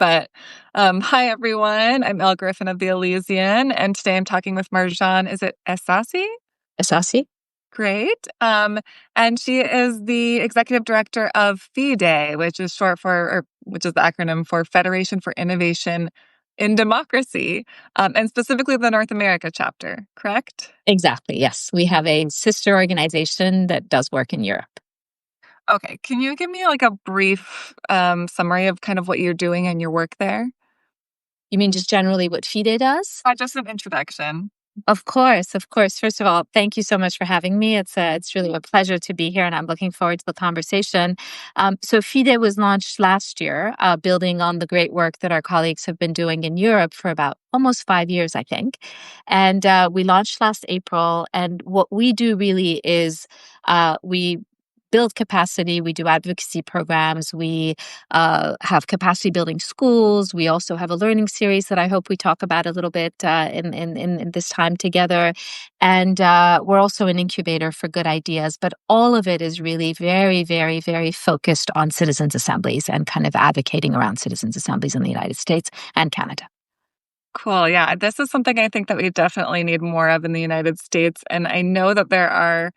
But hi, everyone. I'm Elle Griffin of the Elysian, and today I'm talking with Marjan. Is it Ehsassi? Ehsassi? Great. And she is the executive director of FIDE, which is short for, or which is the acronym for Federation for Innovation in Democracy, and specifically the North America chapter, correct? Exactly, yes. We have a sister organization that does work in Europe. Okay. Can you give me like a brief summary of kind of what you're doing and your work there? You mean just generally what FIDE does? Just an introduction. Of course, of course. First of all, thank you so much for having me. It's really a pleasure to be here, and I'm looking forward to the conversation. So FIDE was launched last year, building on the great work that our colleagues have been doing in Europe for about almost 5 years, I think. And we launched last April. And what we do really is we build capacity. We do advocacy programs. We have capacity building schools. We also have a learning series that I hope we talk about a little bit in this time together. And we're also an incubator for good ideas. But all of it is really very, very, very focused on citizens' assemblies and kind of advocating around citizens' assemblies in the United States and Canada. Cool. Yeah. This is something I think that we definitely need more of in the United States. And I know that there are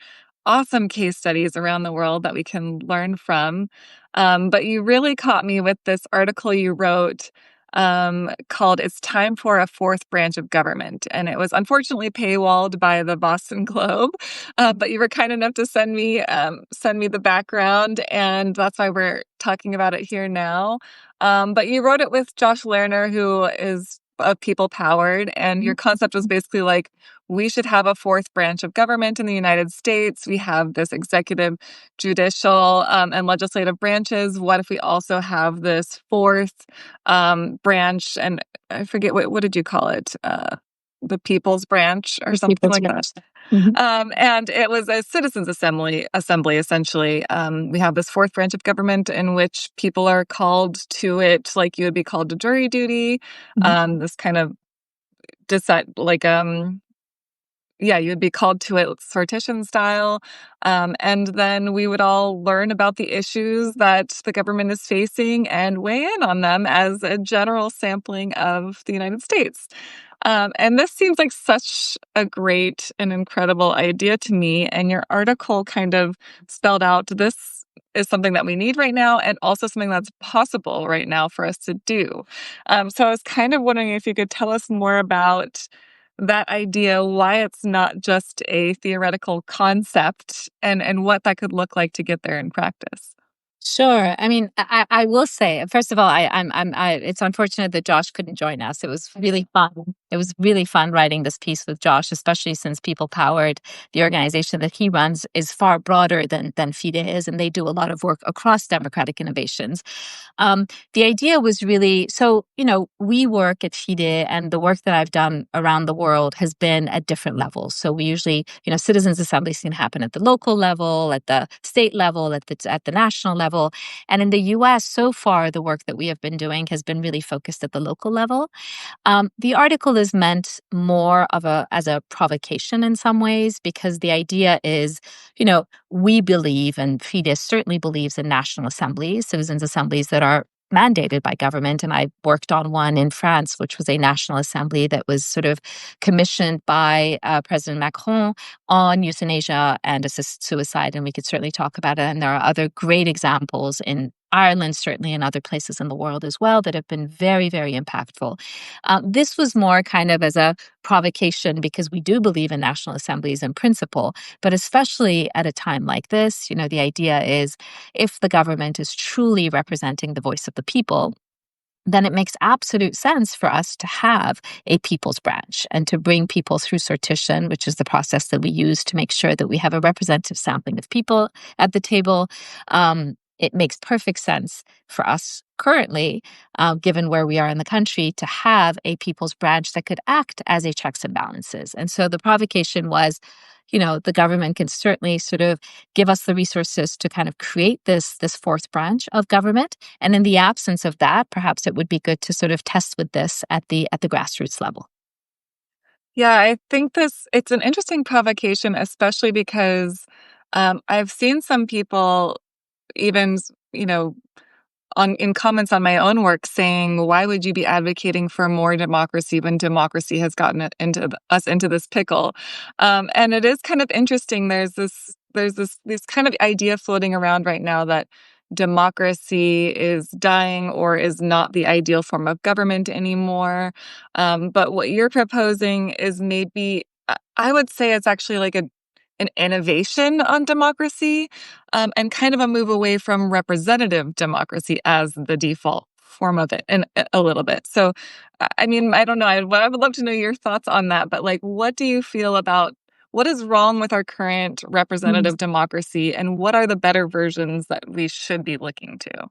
awesome case studies around the world that we can learn from. But you really caught me with this article you wrote called It's Time for a Fourth Branch of Government. And it was unfortunately paywalled by the Boston Globe. But you were kind enough to send me the background. And that's why we're talking about it here now. But you wrote it with Josh Lerner, who is of People Powered. And your concept was basically like, we should have a fourth branch of government in the United States. We have this executive, judicial, and legislative branches. What if we also have this fourth branch? And I forget, what did you call it? The People's Branch or something like that. And it was a citizens' assembly essentially. We have this fourth branch of government in which people are called to it, like you would be called to jury duty. This kind of decide, like yeah, you would be called to it sortition style. And then we would all learn about the issues that the government is facing and weigh in on them as a general sampling of the United States. And this seems like such a great and incredible idea to me. And your article kind of spelled out this is something that we need right now and also something that's possible right now for us to do. So I was kind of wondering if you could tell us more about that idea, why it's not just a theoretical concept, and what that could look like to get there in practice. Sure. I mean, I will say, first of all, it's unfortunate that Josh couldn't join us. It was really fun. It was really fun writing this piece with Josh, especially since People Powered, the organization that he runs, is far broader than FIDE is, and they do a lot of work across democratic innovations. The idea was really, so, we work at FIDE, and the work that I've done around the world has been at different levels. So we usually, citizens' assemblies can happen at the local level, at the state level, at the national level. And in the US, so far, the work that we have been doing has been really focused at the local level. The article is meant more as a provocation in some ways, because the idea is, we believe, and FIDE certainly believes, in national assemblies, citizens' assemblies that are mandated by government. And I worked on one in France, which was a national assembly that was sort of commissioned by President Macron on euthanasia and assisted suicide. And we could certainly talk about it. And there are other great examples in Ireland, certainly in other places in the world as well, that have been very, very impactful. This was more kind of as a provocation, because we do believe in national assemblies in principle, but especially at a time like this, the idea is, if the government is truly representing the voice of the people, then it makes absolute sense for us to have a people's branch and to bring people through sortition, which is the process that we use to make sure that we have a representative sampling of people at the table. It makes perfect sense for us currently, given where we are in the country, to have a people's branch that could act as a checks and balances. And so the provocation was, the government can certainly sort of give us the resources to kind of create this fourth branch of government. And in the absence of that, perhaps it would be good to sort of test with this at the grassroots level. Yeah, I think it's an interesting provocation, especially because I've seen some people even, in comments on my own work saying, why would you be advocating for more democracy when democracy has gotten us into this pickle? And it is kind of interesting. This kind of idea floating around right now that democracy is dying or is not the ideal form of government anymore. But what you're proposing is maybe, I would say it's actually like an innovation on democracy, and kind of a move away from representative democracy as the default form of it, and a little bit. So, I mean, I don't know. I would love to know your thoughts on that. But like, what do you feel about what is wrong with our current representative democracy, and what are the better versions that we should be looking to? I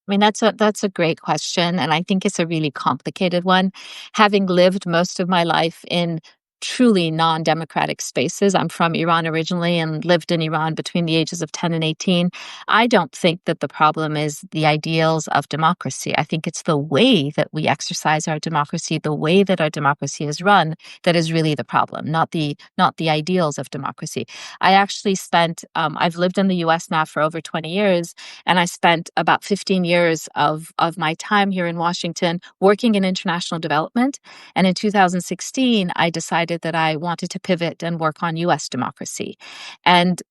mean, that's a great question, and I think it's a really complicated one. Having lived most of my life in truly non-democratic spaces, I'm from Iran originally and lived in Iran between the ages of 10 and 18. I don't think that the problem is the ideals of democracy. I think it's the way that we exercise our democracy, the way that our democracy is run, that is really the problem, not the ideals of democracy. I actually spent I've lived in the U.S. now for over 20 years, and I spent about 15 years of my time here in Washington working in international development. And in 2016, I decided that I wanted to pivot and work on US democracy. And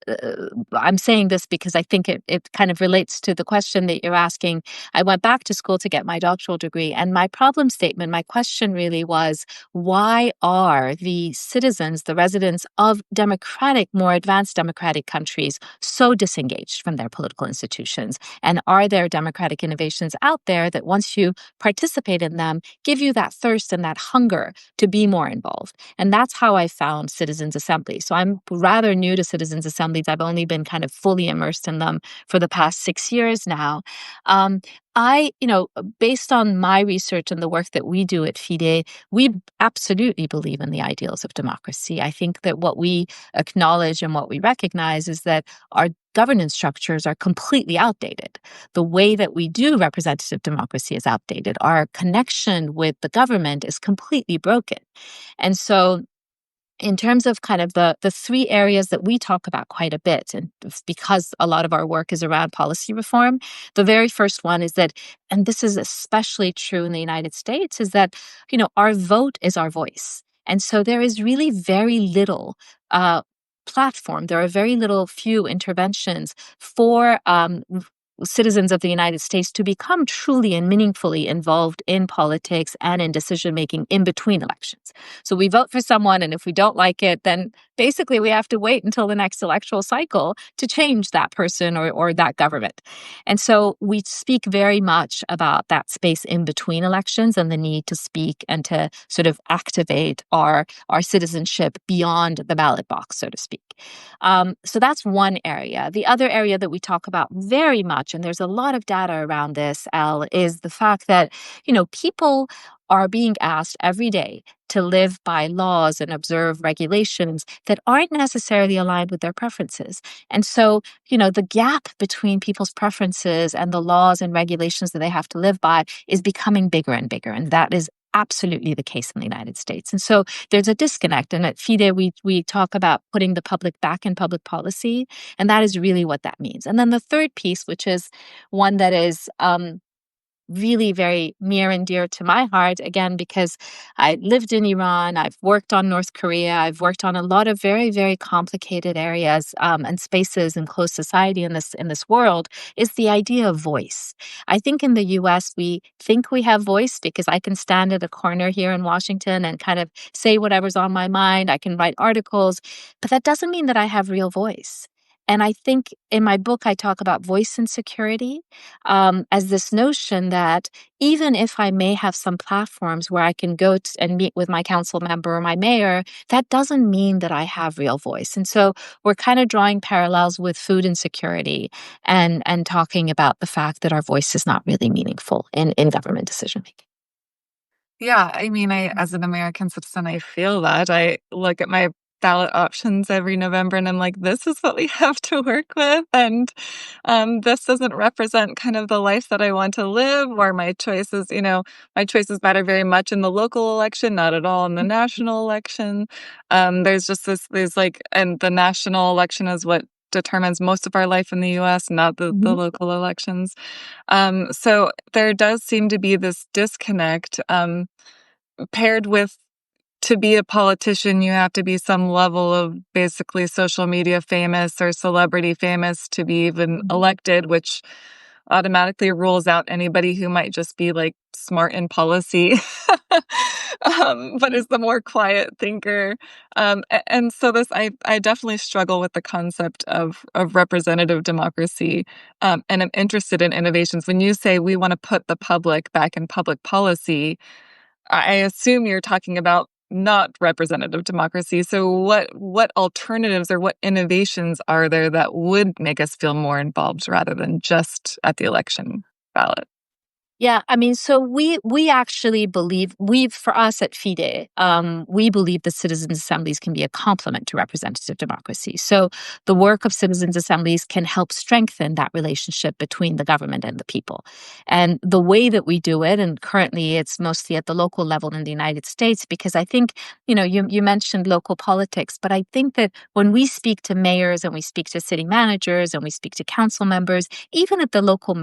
I'm saying this because I think it kind of relates to the question that you're asking. I went back to school to get my doctoral degree, and my problem statement, my question really was, why are the citizens, the residents of democratic, more advanced democratic countries so disengaged from their political institutions? And are there democratic innovations out there that once you participate in them, give you that thirst and that hunger to be more involved? And that's how I found Citizens Assemblies. So I'm rather new to Citizens Assemblies. I've only been kind of fully immersed in them for the past 6 years now. Um, Based on my research and the work that we do at FIDE, we absolutely believe in the ideals of democracy. I think that what we acknowledge and what we recognize is that our governance structures are completely outdated. The way that we do representative democracy is outdated. Our connection with the government is completely broken. And so in terms of kind of the three areas that we talk about quite a bit, and because a lot of our work is around policy reform, the very first one is that, and this is especially true in the United States, is that, our vote is our voice. And so there is really very little platform. There are very few interventions for citizens of the United States to become truly and meaningfully involved in politics and in decision making in between elections. So we vote for someone, and if we don't like it, then basically we have to wait until the next electoral cycle to change that person or that government. And so we speak very much about that space in between elections and the need to speak and to sort of activate our citizenship beyond the ballot box, so to speak. So that's one area. The other area that we talk about very much, and there's a lot of data around this, Al, is the fact that, people are being asked every day to live by laws and observe regulations that aren't necessarily aligned with their preferences. And so, the gap between people's preferences and the laws and regulations that they have to live by is becoming bigger and bigger. And that is absolutely the case in the United States. And so there's a disconnect. And at FIDE, we talk about putting the public back in public policy. And that is really what that means. And then the third piece, which is one that is really very near and dear to my heart, again, because I lived in Iran, I've worked on North Korea, I've worked on a lot of very, very complicated areas and spaces in closed society in this world, is the idea of voice. I think in the US, we think we have voice because I can stand at a corner here in Washington and kind of say whatever's on my mind. I can write articles, but that doesn't mean that I have real voice. And I think in my book, I talk about voice insecurity as this notion that even if I may have some platforms where I can go and meet with my council member or my mayor, that doesn't mean that I have real voice. And so we're kind of drawing parallels with food insecurity and talking about the fact that our voice is not really meaningful in government decision making. Yeah, I mean, as an American citizen, I feel that. I look at my ballot options every November and I'm like, this is what we have to work with. And this doesn't represent kind of the life that I want to live or my choices. My choices matter very much in the local election, not at all in the national election. There's like, and the national election is what determines most of our life in the US, not the Mhm. local elections. So there does seem to be this disconnect, paired with, to be a politician, you have to be some level of basically social media famous or celebrity famous to be even Mhm. elected, which automatically rules out anybody who might just be like smart in policy, but is the more quiet thinker. And so I definitely struggle with the concept of representative democracy, and I'm interested in innovations. When you say we want to put the public back in public policy, I assume you're talking about not representative democracy. So what alternatives or what innovations are there that would make us feel more involved rather than just at the election ballot? Yeah, I mean, so we actually believe for us at FIDE, we believe that citizens assemblies can be a complement to representative democracy. So the work of citizens assemblies can help strengthen that relationship between the government and the people. And the way that we do it, and currently it's mostly at the local level in the United States, because I think, you mentioned local politics, but I think that when we speak to mayors and we speak to city managers and we speak to council members, even at the local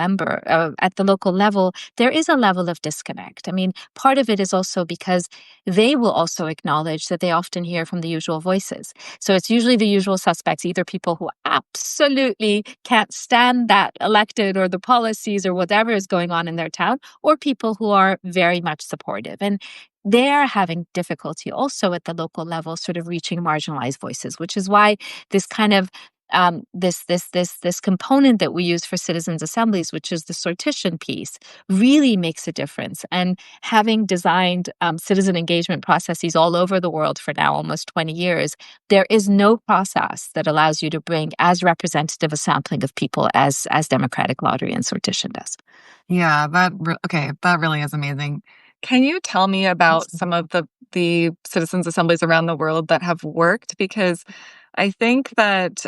level, there is a level of disconnect. I mean, part of it is also because they will also acknowledge that they often hear from the usual voices. So it's usually the usual suspects, either people who absolutely can't stand that elected or the policies or whatever is going on in their town, or people who are very much supportive. And they're having difficulty also at the local level, sort of reaching marginalized voices, which is why this kind of this component that we use for citizens assemblies, which is the sortition piece, really makes a difference. And having designed citizen engagement processes all over the world for now almost 20 years, there is no process that allows you to bring as representative a sampling of people as democratic lottery and sortition does. Yeah, okay, that really is amazing. Can you tell me about some of the citizens assemblies around the world that have worked? Because I think that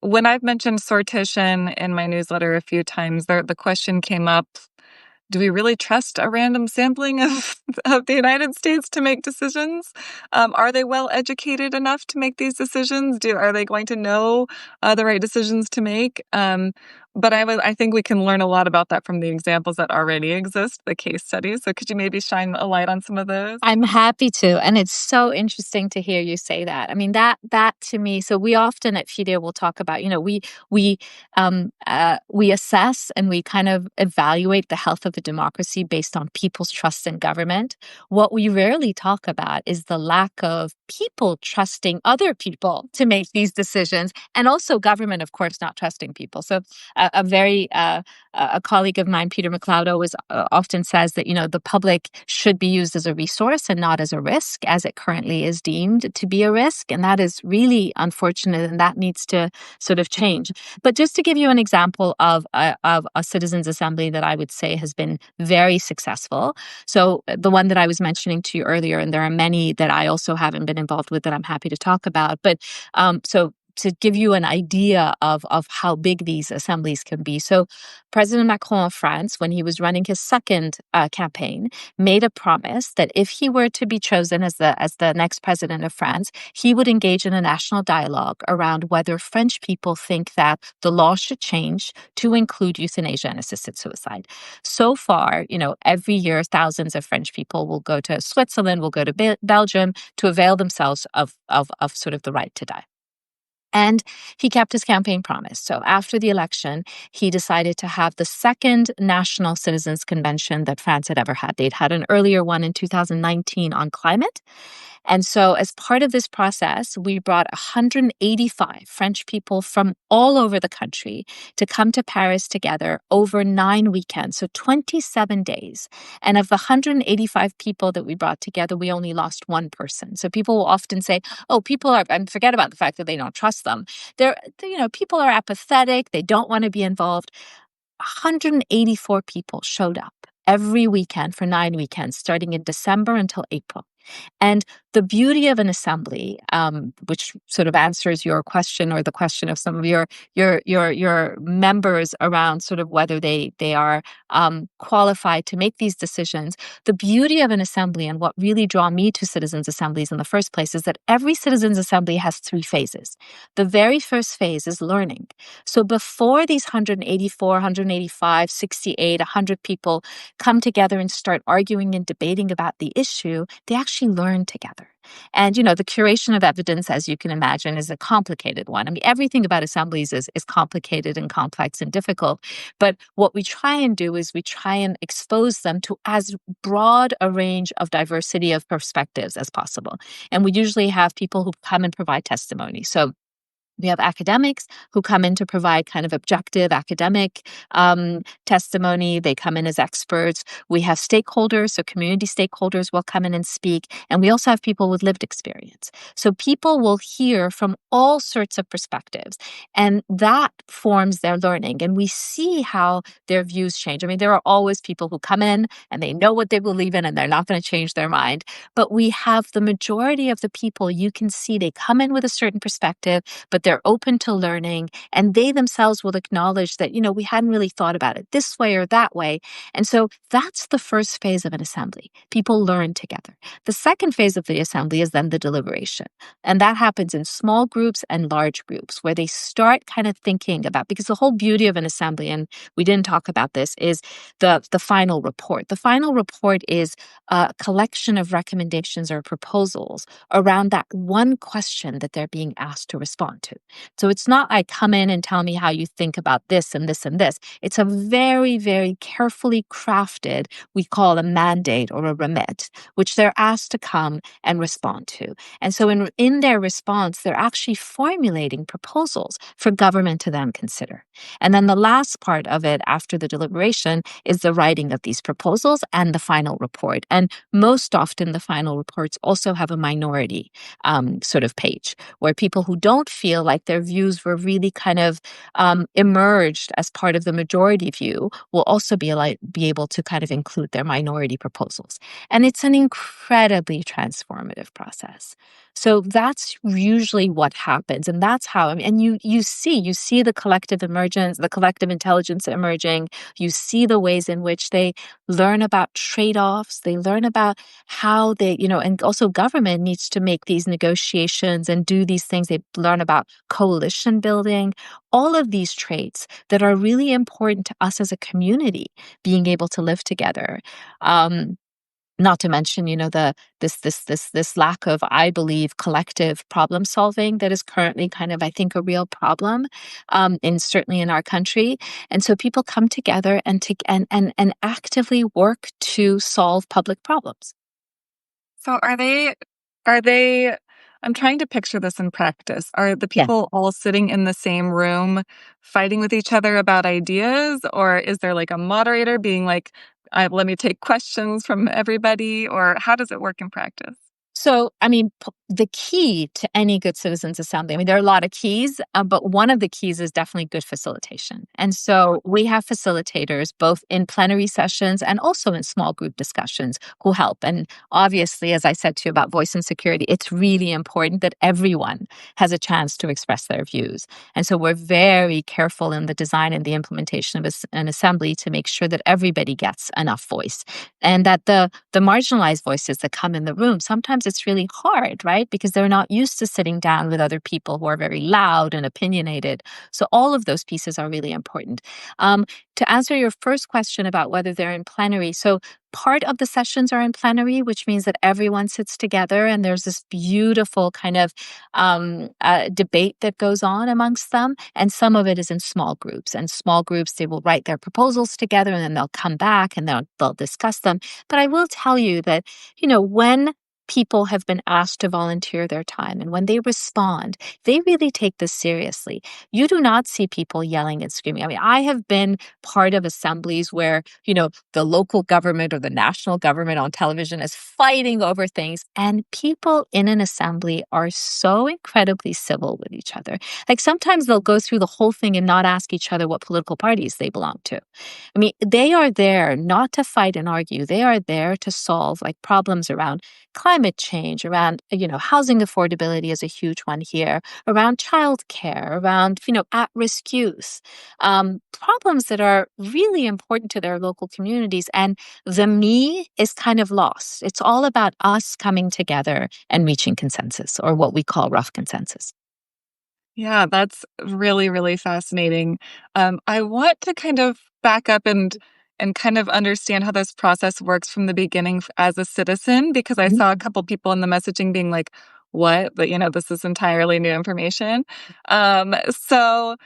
when I've mentioned sortition in my newsletter a few times, the question came up, do we really trust a random sampling of of the United States to make decisions? Are they well educated enough to make these decisions? Are they going to know the right decisions to make? But I think we can learn a lot about that from the examples that already exist, the case studies. So could you maybe shine a light on some of those? I'm happy to, and it's so interesting to hear you say that. I mean, that to me. So we often at FIDE will talk about, we assess and we kind of evaluate the health of a democracy based on people's trust in government. What we rarely talk about is the lack of people trusting other people to make these decisions, and also government, of course, not trusting people. So a colleague of mine, Peter McLeod, always often says that the public should be used as a resource and not as a risk, as it currently is deemed to be a risk, and that is really unfortunate, and that needs to sort of change. But just to give you an example of a citizens' assembly that I would say has been very successful. So the one that I was mentioning to you earlier, and there are many that I also haven't been involved with that I'm happy to talk about, but so to give you an idea of how big these assemblies can be. So President Macron of France, when he was running his second campaign, made a promise that if he were to be chosen as the next president of France, he would engage in a national dialogue around whether French people think that the law should change to include euthanasia and assisted suicide. So far, every year thousands of French people will go to Switzerland, will go to Belgium to avail themselves of sort of the right to die. And he kept his campaign promise. So after the election, he decided to have the second National Citizens Convention that France had ever had. They'd had an earlier one in 2019 on climate. And so, as part of this process, we brought 185 French people from all over the country to come to Paris together over 9 weekends, so 27 days. And of the 185 people that we brought together, we only lost one person. So people will often say, "Oh, people are," and forget about the fact that they don't trust them. People are apathetic; they don't want to be involved. 184 people showed up every weekend for 9 weekends, starting in December until April. And the beauty of an assembly, which sort of answers your question or the question of some of your members around sort of whether they are qualified to make these decisions. The beauty of an assembly and what really draw me to citizens' assemblies in the first place is that every citizens' assembly has three phases. The very first phase is learning. So before these 184, 185, 68, 100 people come together and start arguing and debating about the issue, they actually learn together. And, the curation of evidence, as you can imagine, is a complicated one. I mean, everything about assemblies is complicated and complex and difficult. But what we try and do is we try and expose them to as broad a range of diversity of perspectives as possible. And we usually have people who come and provide testimony. So we have academics who come in to provide kind of objective academic testimony. They come in as experts. We have stakeholders, so community stakeholders will come in and speak. And we also have people with lived experience. So people will hear from all sorts of perspectives. And that forms their learning. And we see how their views change. I mean, there are always people who come in and they know what they believe in and they're not going to change their mind. But we have the majority of the people, you can see they come in with a certain perspective, but they're open to learning, and they themselves will acknowledge that, we hadn't really thought about it this way or that way. And so that's the first phase of an assembly. People learn together. The second phase of the assembly is then the deliberation. And that happens in small groups and large groups where they start kind of thinking about, because the whole beauty of an assembly, and we didn't talk about this, is the final report. The final report is a collection of recommendations or proposals around that one question that they're being asked to respond to. So it's not, I come in and tell me how you think about this and this and this. It's a very, very carefully crafted, we call a mandate or a remit, which they're asked to come and respond to. And so in their response, they're actually formulating proposals for government to then consider. And then the last part of it after the deliberation is the writing of these proposals and the final report. And most often the final reports also have a minority sort of page where people who don't feel like their views were really kind of emerged as part of the majority view will also be able to kind of include their minority proposals. And it's an incredibly transformative process. So that's usually what happens. And that's how, and you see the collective emergence, the collective intelligence emerging. You see the ways in which they learn about trade-offs. They learn about how they, and also government needs to make these negotiations and do these things. They learn about coalition building, all of these traits that are really important to us as a community being able to live together. Not to mention, this lack of, I believe, collective problem solving that is currently kind of, I think, a real problem, certainly in our country. And so people come together and actively work to solve public problems. So are they, I'm trying to picture this in practice. Are the Yeah. people all sitting in the same room fighting with each other about ideas? Or is there like a moderator being like, let me take questions from everybody? Or how does it work in practice? So, I mean, the key to any good citizens assembly, I mean, there are a lot of keys, but one of the keys is definitely good facilitation. And so we have facilitators both in plenary sessions and also in small group discussions who help. And obviously, as I said to you about voice and security, it's really important that everyone has a chance to express their views. And so we're very careful in the design and the implementation of an assembly to make sure that everybody gets enough voice and that the marginalized voices that come in the room, sometimes it's really hard, right? Because they're not used to sitting down with other people who are very loud and opinionated. So all of those pieces are really important. To answer your first question about whether they're in plenary, so part of the sessions are in plenary, which means that everyone sits together and there's this beautiful kind of debate that goes on amongst them. And some of it is in small groups. And small groups, they will write their proposals together and then they'll come back and they'll discuss them. But I will tell you that, when people have been asked to volunteer their time and when they respond, they really take this seriously. You do not see people yelling and screaming. I mean, I have been part of assemblies where, the local government or the national government on television is fighting over things, and people in an assembly are so incredibly civil with each other. Like sometimes they'll go through the whole thing and not ask each other what political parties they belong to. I mean, they are there not to fight and argue. They are there to solve like problems around climate climate change, around, housing affordability is a huge one here, around childcare, around, at-risk youth, problems that are really important to their local communities. And the me is kind of lost. It's all about us coming together and reaching consensus, or what we call rough consensus. Yeah, that's really, really fascinating. I want to kind of back up and kind of understand how this process works from the beginning as a citizen, because I Mhm. saw a couple people in the messaging being like, "What?" But this is entirely new information. So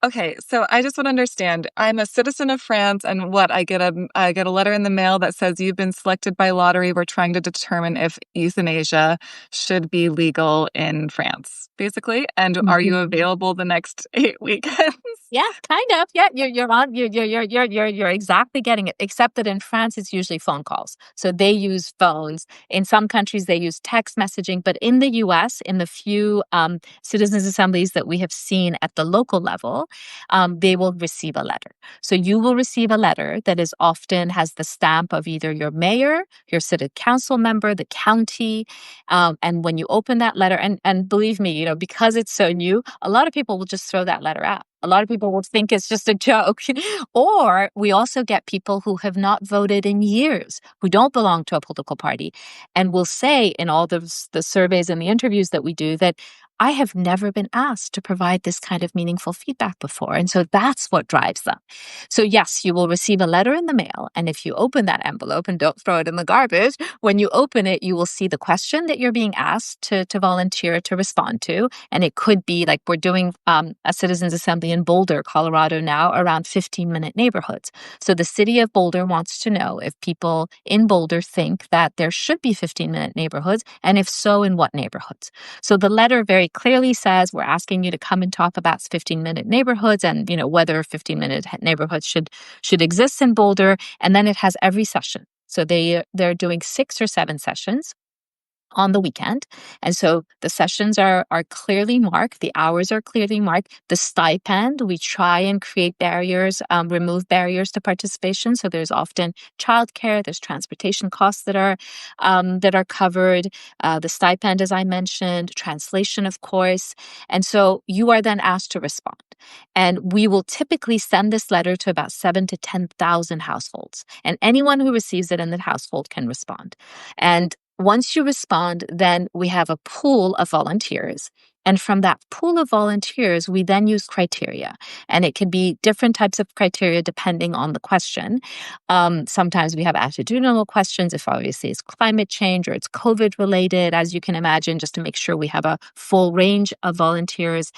okay, so I just want to understand. I'm a citizen of France, and what I get a letter in the mail that says you've been selected by lottery. We're trying to determine if euthanasia should be legal in France, basically. And are you available the next 8 weekends? Yeah, kind of. Yeah, you're exactly getting it. Except that in France, it's usually phone calls. So they use phones. In some countries, they use text messaging. But in the U.S., in the few citizens' assemblies that we have seen at the local level, they will receive a letter. So you will receive a letter that is often has the stamp of either your mayor, your city council member, the county, and when you open that letter, and believe me, because it's so new, a lot of people will just throw that letter out. A lot of people will think it's just a joke. Or we also get people who have not voted in years, who don't belong to a political party, and will say in all the surveys and the interviews that we do that I have never been asked to provide this kind of meaningful feedback before. And so that's what drives them. So yes, you will receive a letter in the mail. And if you open that envelope, and don't throw it in the garbage, when you open it, you will see the question that you're being asked to volunteer to respond to. And it could be like we're doing a citizens assembly in Boulder, Colorado now, around 15-minute neighborhoods. So the city of Boulder wants to know if people in Boulder think that there should be 15-minute neighborhoods, and if so, in what neighborhoods. So the letter very clearly says we're asking you to come and talk about 15-minute neighborhoods, and whether 15-minute neighborhoods should exist in Boulder. And then it has every session. So they're doing 6 or 7 sessions on the weekend. And so the sessions are clearly marked. The hours are clearly marked. The stipend, we try and create barriers, remove barriers to participation. So there's often childcare, there's transportation costs that are covered. The stipend, as I mentioned, translation, of course. And so you are then asked to respond. And we will typically send this letter to about 7 to 10,000 households. And anyone who receives it in the household can respond. And once you respond, then we have a pool of volunteers. And from that pool of volunteers, we then use criteria. And it can be different types of criteria depending on the question. Sometimes we have attitudinal questions, if obviously it's climate change or it's COVID related, as you can imagine, just to make sure we have a full range of volunteers.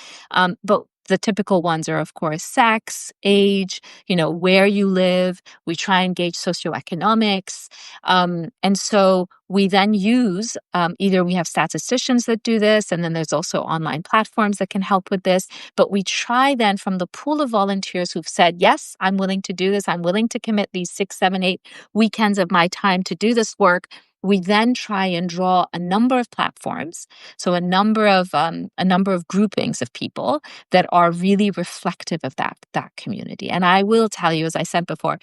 But the typical ones are, of course, sex, age, where you live. We try and gauge socioeconomics. And so we then use either we have statisticians that do this, and then there's also online platforms that can help with this. But we try then from the pool of volunteers who've said, yes, I'm willing to do this. I'm willing to commit these 6, 7, 8 weekends of my time to do this work. We then try and draw a number of platforms, so a number of groupings of people that are really reflective of that community. And I will tell you, as I said before,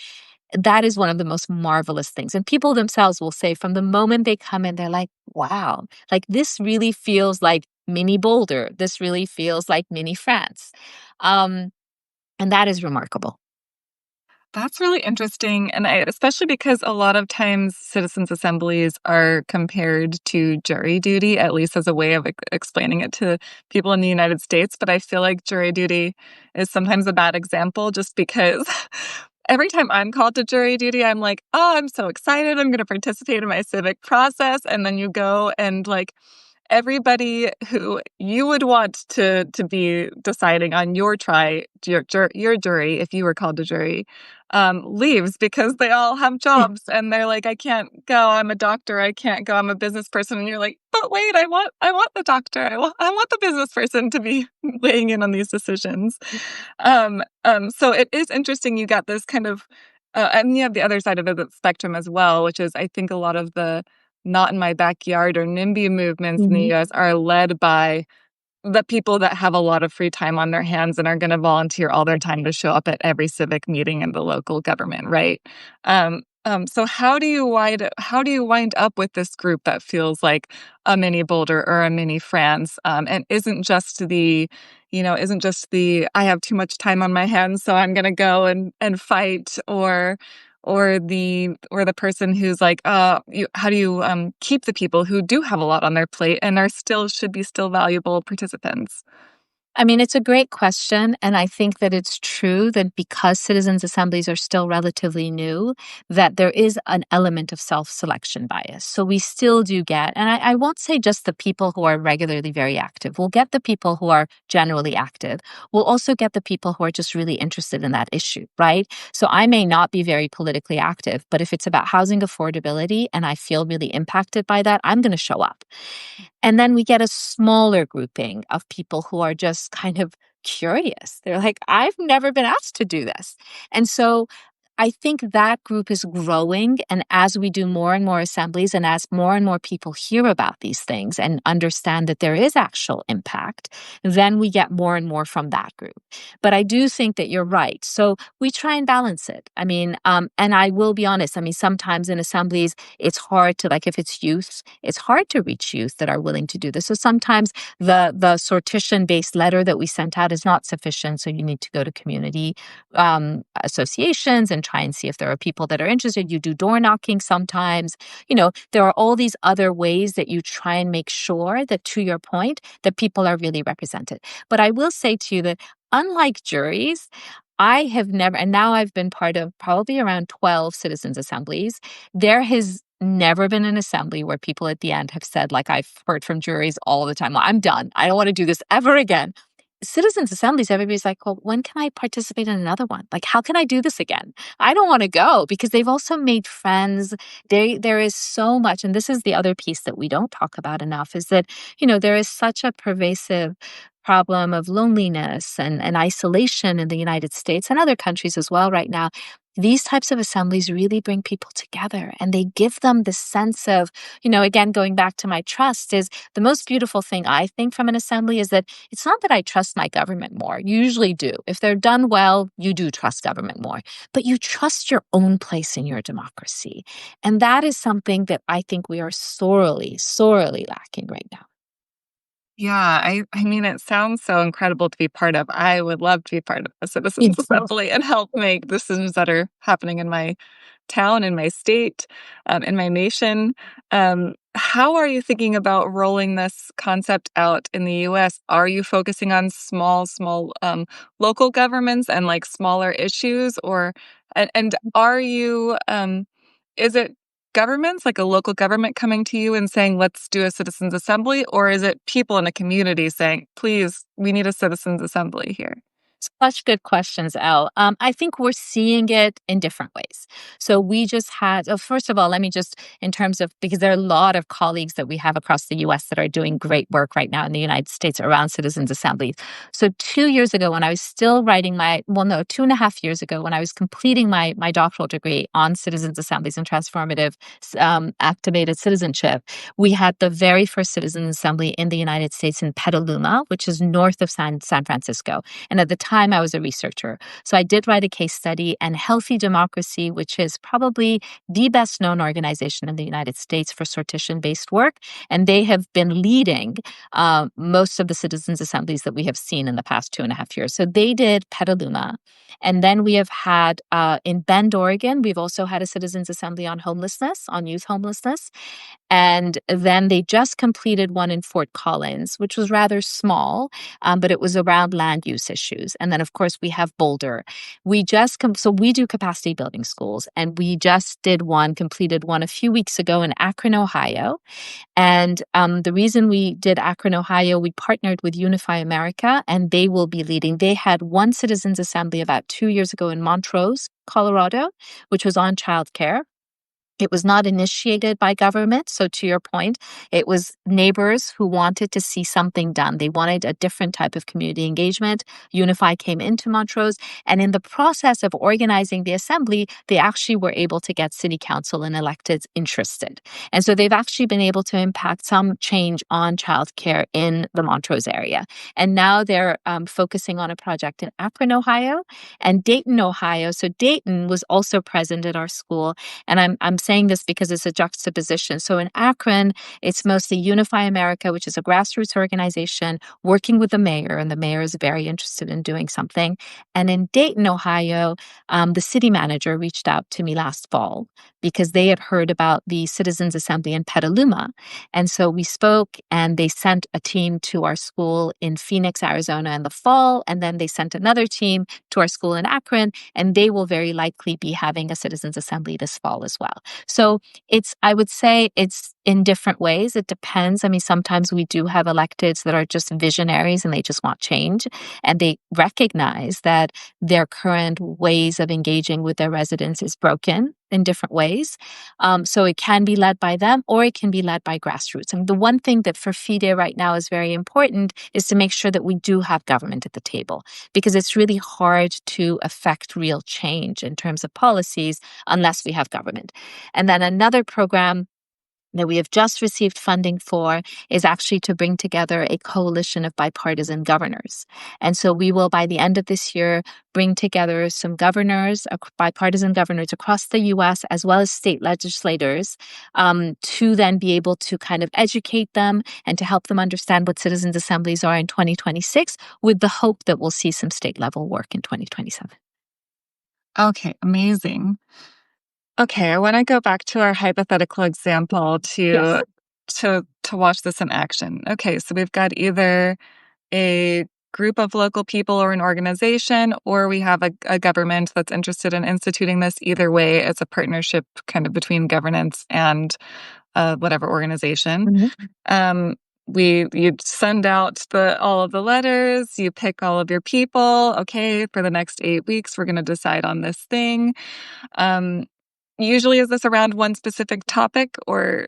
that is one of the most marvelous things. And people themselves will say from the moment they come in, they're like, wow, like this really feels like mini Boulder. This really feels like mini France. And that is remarkable. That's really interesting, and especially because a lot of times citizens' assemblies are compared to jury duty, at least as a way of explaining it to people in the United States. But I feel like jury duty is sometimes a bad example, just because every time I'm called to jury duty, I'm like, oh, I'm so excited. I'm going to participate in my civic process. And then you go and everybody who you would want to be deciding on your jury, if you were called to jury, leaves because they all have jobs and they're like, I can't go. I'm a doctor. I can't go. I'm a business person. And you're like, but wait, I want the doctor. I want the business person to be weighing in on these decisions. So it is interesting. You got this kind of, and you have the other side of the spectrum as well, which is I think a lot of the not in my backyard or NIMBY movements in the Mhm. US are led by the people that have a lot of free time on their hands and are going to volunteer all their time to show up at every civic meeting in the local government, right? So how do you wind up with this group that feels like a mini Boulder or a mini France, and isn't just the I have too much time on my hands, so I'm gonna go and fight, or the person who's like, how do you keep the people who do have a lot on their plate and are still should be still valuable participants? I mean, it's a great question. And I think that it's true that because citizens' assemblies are still relatively new, that there is an element of self-selection bias. So we still do get, and I won't say just the people who are regularly very active. We'll get the people who are generally active. We'll also get the people who are just really interested in that issue, right? So I may not be very politically active, but if it's about housing affordability and I feel really impacted by that, I'm going to show up. And then we get a smaller grouping of people who are just kind of curious. They're like, I've never been asked to do this. And so I think that group is growing. And as we do more and more assemblies, and as more and more people hear about these things and understand that there is actual impact, then we get more and more from that group. But I do think that you're right. So we try and balance it. I mean, and I will be honest, I mean, sometimes in assemblies, it's hard to, like, if it's youth, it's hard to reach youth that are willing to do this. So sometimes the sortition-based letter that we sent out is not sufficient. So you need to go to community associations and try and see if there are people that are interested. You do door knocking sometimes. There are all these other ways that you try and make sure that, to your point, that people are really represented. But I will say to you that unlike juries, I have never, and now I've been part of probably around 12 citizens' assemblies. There has never been an assembly where people at the end have said, like I've heard from juries all the time, well, I'm done. I don't want to do this ever again. Citizens' assemblies, everybody's like, well, when can I participate in another one? Like, how can I do this again? I don't want to go because they've also made friends. There is so much. And this is the other piece that we don't talk about enough is that, there is such a pervasive problem of loneliness and isolation in the United States and other countries as well right now. These types of assemblies really bring people together and they give them the sense of, again, going back to my trust is the most beautiful thing I think from an assembly is that it's not that I trust my government more. You usually do. If they're done well, you do trust government more, but you trust your own place in your democracy. And that is something that I think we are sorely, sorely lacking right now. Yeah, I mean, it sounds so incredible to be part of. I would love to be part of a citizens Yes. assembly and help make decisions that are happening in my town, in my state, in my nation. How are you thinking about rolling this concept out in the US? Are you focusing on small, local governments and like smaller issues, and are you, is it governments, like a local government coming to you and saying, let's do a citizens assembly? Or is it people in a community saying, please, we need a citizens assembly here? Such good questions, Elle. I think we're seeing it in different ways. So we just had, first of all, let me just, in terms of, because there are a lot of colleagues that we have across the US that are doing great work right now in the United States around citizens' assemblies. So 2 years ago, when I was still writing 2.5 years ago, when I was completing my doctoral degree on citizens' assemblies and transformative activated citizenship, we had the very first citizens' assembly in the United States in Petaluma, which is north of San Francisco. And at the time, I was a researcher. So I did write a case study, and Healthy Democracy, which is probably the best known organization in the United States for sortition-based work. And they have been leading most of the citizens' assemblies that we have seen in the past 2.5 years. So they did Petaluma. And then we have had in Bend, Oregon, we've also had a citizens' assembly on homelessness, on youth homelessness. And then they just completed one in Fort Collins, which was rather small, but it was around land use issues. And then, of course, we have Boulder. So we do capacity building schools, and we just completed one a few weeks ago in Akron, Ohio. And the reason we did Akron, Ohio, we partnered with Unify America, and they will be leading. They had one citizens assembly about 2 years ago in Montrose, Colorado, which was on childcare. It was not initiated by government. So to your point, it was neighbors who wanted to see something done. They wanted a different type of community engagement. Unify came into Montrose. And in the process of organizing the assembly, they actually were able to get city council and electeds interested. And so they've actually been able to impact some change on childcare in the Montrose area. And now they're focusing on a project in Akron, Ohio, and Dayton, Ohio. So Dayton was also present at our school, and I'm saying this because it's a juxtaposition. So in Akron, it's mostly Unify America, which is a grassroots organization working with the mayor, and the mayor is very interested in doing something. And in Dayton, Ohio, the city manager reached out to me last fall because they had heard about the Citizens Assembly in Petaluma. And so we spoke, and they sent a team to our school in Phoenix, Arizona in the fall. And then they sent another team to our school in Akron, and they will very likely be having a Citizens Assembly this fall as well. So I would say it's in different ways. It depends. I mean, sometimes we do have electeds that are just visionaries and they just want change, and they recognize that their current ways of engaging with their residents is broken in different ways. So it can be led by them, or it can be led by grassroots. And the one thing that for FIDE right now is very important is to make sure that we do have government at the table, because it's really hard to affect real change in terms of policies unless we have government. And then another program that we have just received funding for is actually to bring together a coalition of bipartisan governors. And so we will, by the end of this year, bring together some governors, bipartisan governors across the US, as well as state legislators, to then be able to kind of educate them and to help them understand what citizens' assemblies are in 2026, with the hope that we'll see some state level work in 2027. Okay, amazing. Okay, I want to go back to our hypothetical example Yes. to watch this in action. Okay, so we've got either a group of local people or an organization, or we have a government that's interested in instituting this. Either way, it's a partnership kind of between governance and whatever organization. Mhm. Um, you send out all of the letters, you pick all of your people. Okay, for the next 8 weeks, we're going to decide on this thing. Um, Usually, is this around one specific topic, or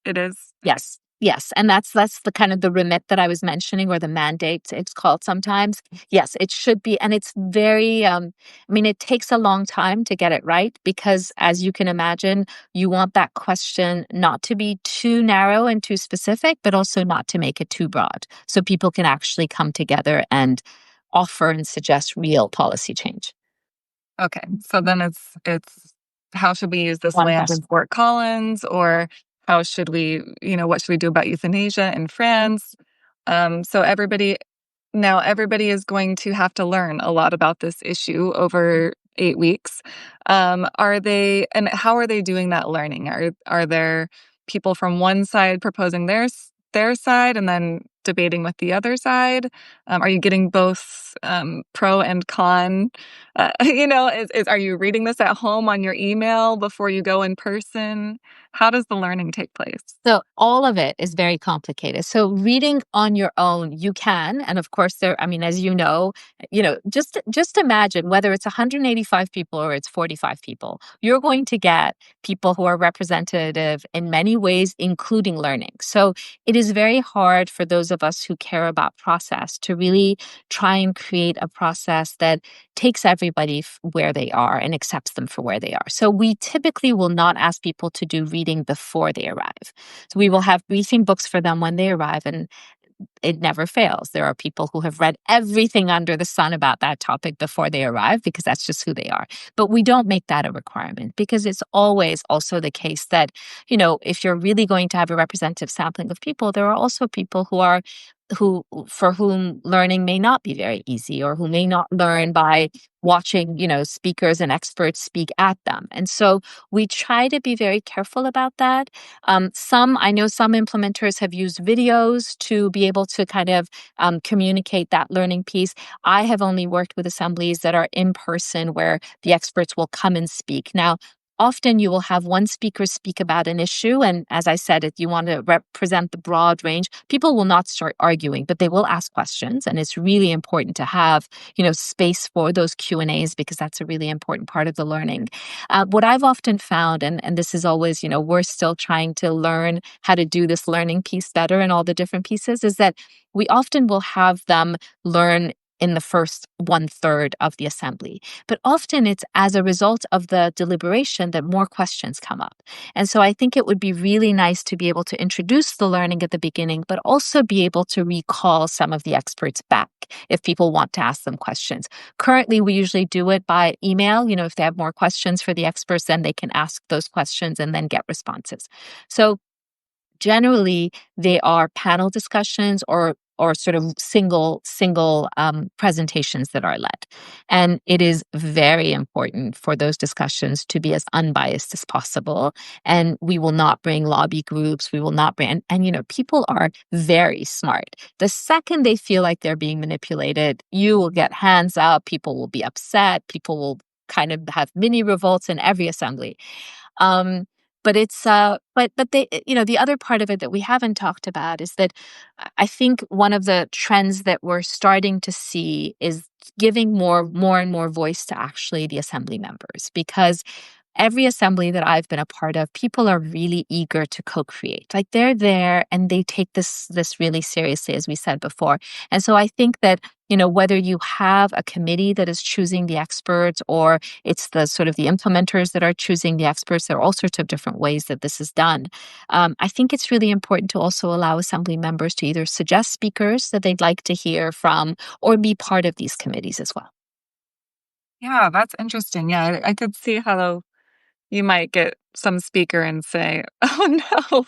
it is? Yes. Yes. And that's the kind of the remit that I was mentioning, or the mandate it's called sometimes. Yes, it should be. And it's very, I mean, it takes a long time to get it right, because as you can imagine, you want that question not to be too narrow and too specific, but also not to make it too broad. So people can actually come together and offer and suggest real policy change. Okay, so then it's how should we use this One land in question. Fort Collins, or how should we, what should we do about euthanasia in France? So everybody is going to have to learn a lot about this issue over 8 weeks. And how are they doing that learning? Are there people from one side proposing their side and then debating with the other side? Are you getting both pro and con? Are you reading this at home on your email before you go in person? How does the learning take place? So all of it is very complicated. So reading on your own, you can, and of course I mean, as just imagine whether it's 185 people or it's 45 people, you're going to get people who are representative in many ways, including learning. So it is very hard for those of us who care about process to really try and create a process that takes everybody where they are and accepts them for where they are. So we typically will not ask people to do reading before they arrive. So we will have briefing books for them when they arrive, and it never fails. There are people who have read everything under the sun about that topic before they arrive, because that's just who they are. But we don't make that a requirement, because it's always also the case that, if you're really going to have a representative sampling of people, there are also people for whom learning may not be very easy, or who may not learn by watching, speakers and experts speak at them. And so we try to be very careful about that. I know some implementers have used videos to be able to kind of communicate that learning piece. I have only worked with assemblies that are in person, where the experts will come and speak. Now, often you will have one speaker speak about an issue. And as I said, if you want to represent the broad range, people will not start arguing, but they will ask questions. And it's really important to have, space for those Q&As, because that's a really important part of the learning. What I've often found, and this is always, we're still trying to learn how to do this learning piece better and all the different pieces, is that we often will have them learn in the first 1/3 of the assembly. But often it's as a result of the deliberation that more questions come up. And so I think it would be really nice to be able to introduce the learning at the beginning, but also be able to recall some of the experts back if people want to ask them questions. Currently, we usually do it by email. If they have more questions for the experts, then they can ask those questions and then get responses. So generally, they are panel discussions or sort of single presentations that are led. And it is very important for those discussions to be as unbiased as possible. And we will not bring lobby groups. We will not bring, and people are very smart. The second they feel like they're being manipulated, you will get hands up. People will be upset. People will kind of have mini revolts in every assembly. Um, but it's but they, the other part of it that we haven't talked about is that I think one of the trends that we're starting to see is giving more and more voice to actually the assembly members, because every assembly that I've been a part of, people are really eager to co-create. Like, they're there and they take this really seriously, as we said before. And so I think that, whether you have a committee that is choosing the experts, or it's the sort of the implementers that are choosing the experts, there are all sorts of different ways that this is done. I think it's really important to also allow assembly members to either suggest speakers that they'd like to hear from, or be part of these committees as well. Yeah, that's interesting. Yeah, I could see how you might get some speaker and say, "Oh no,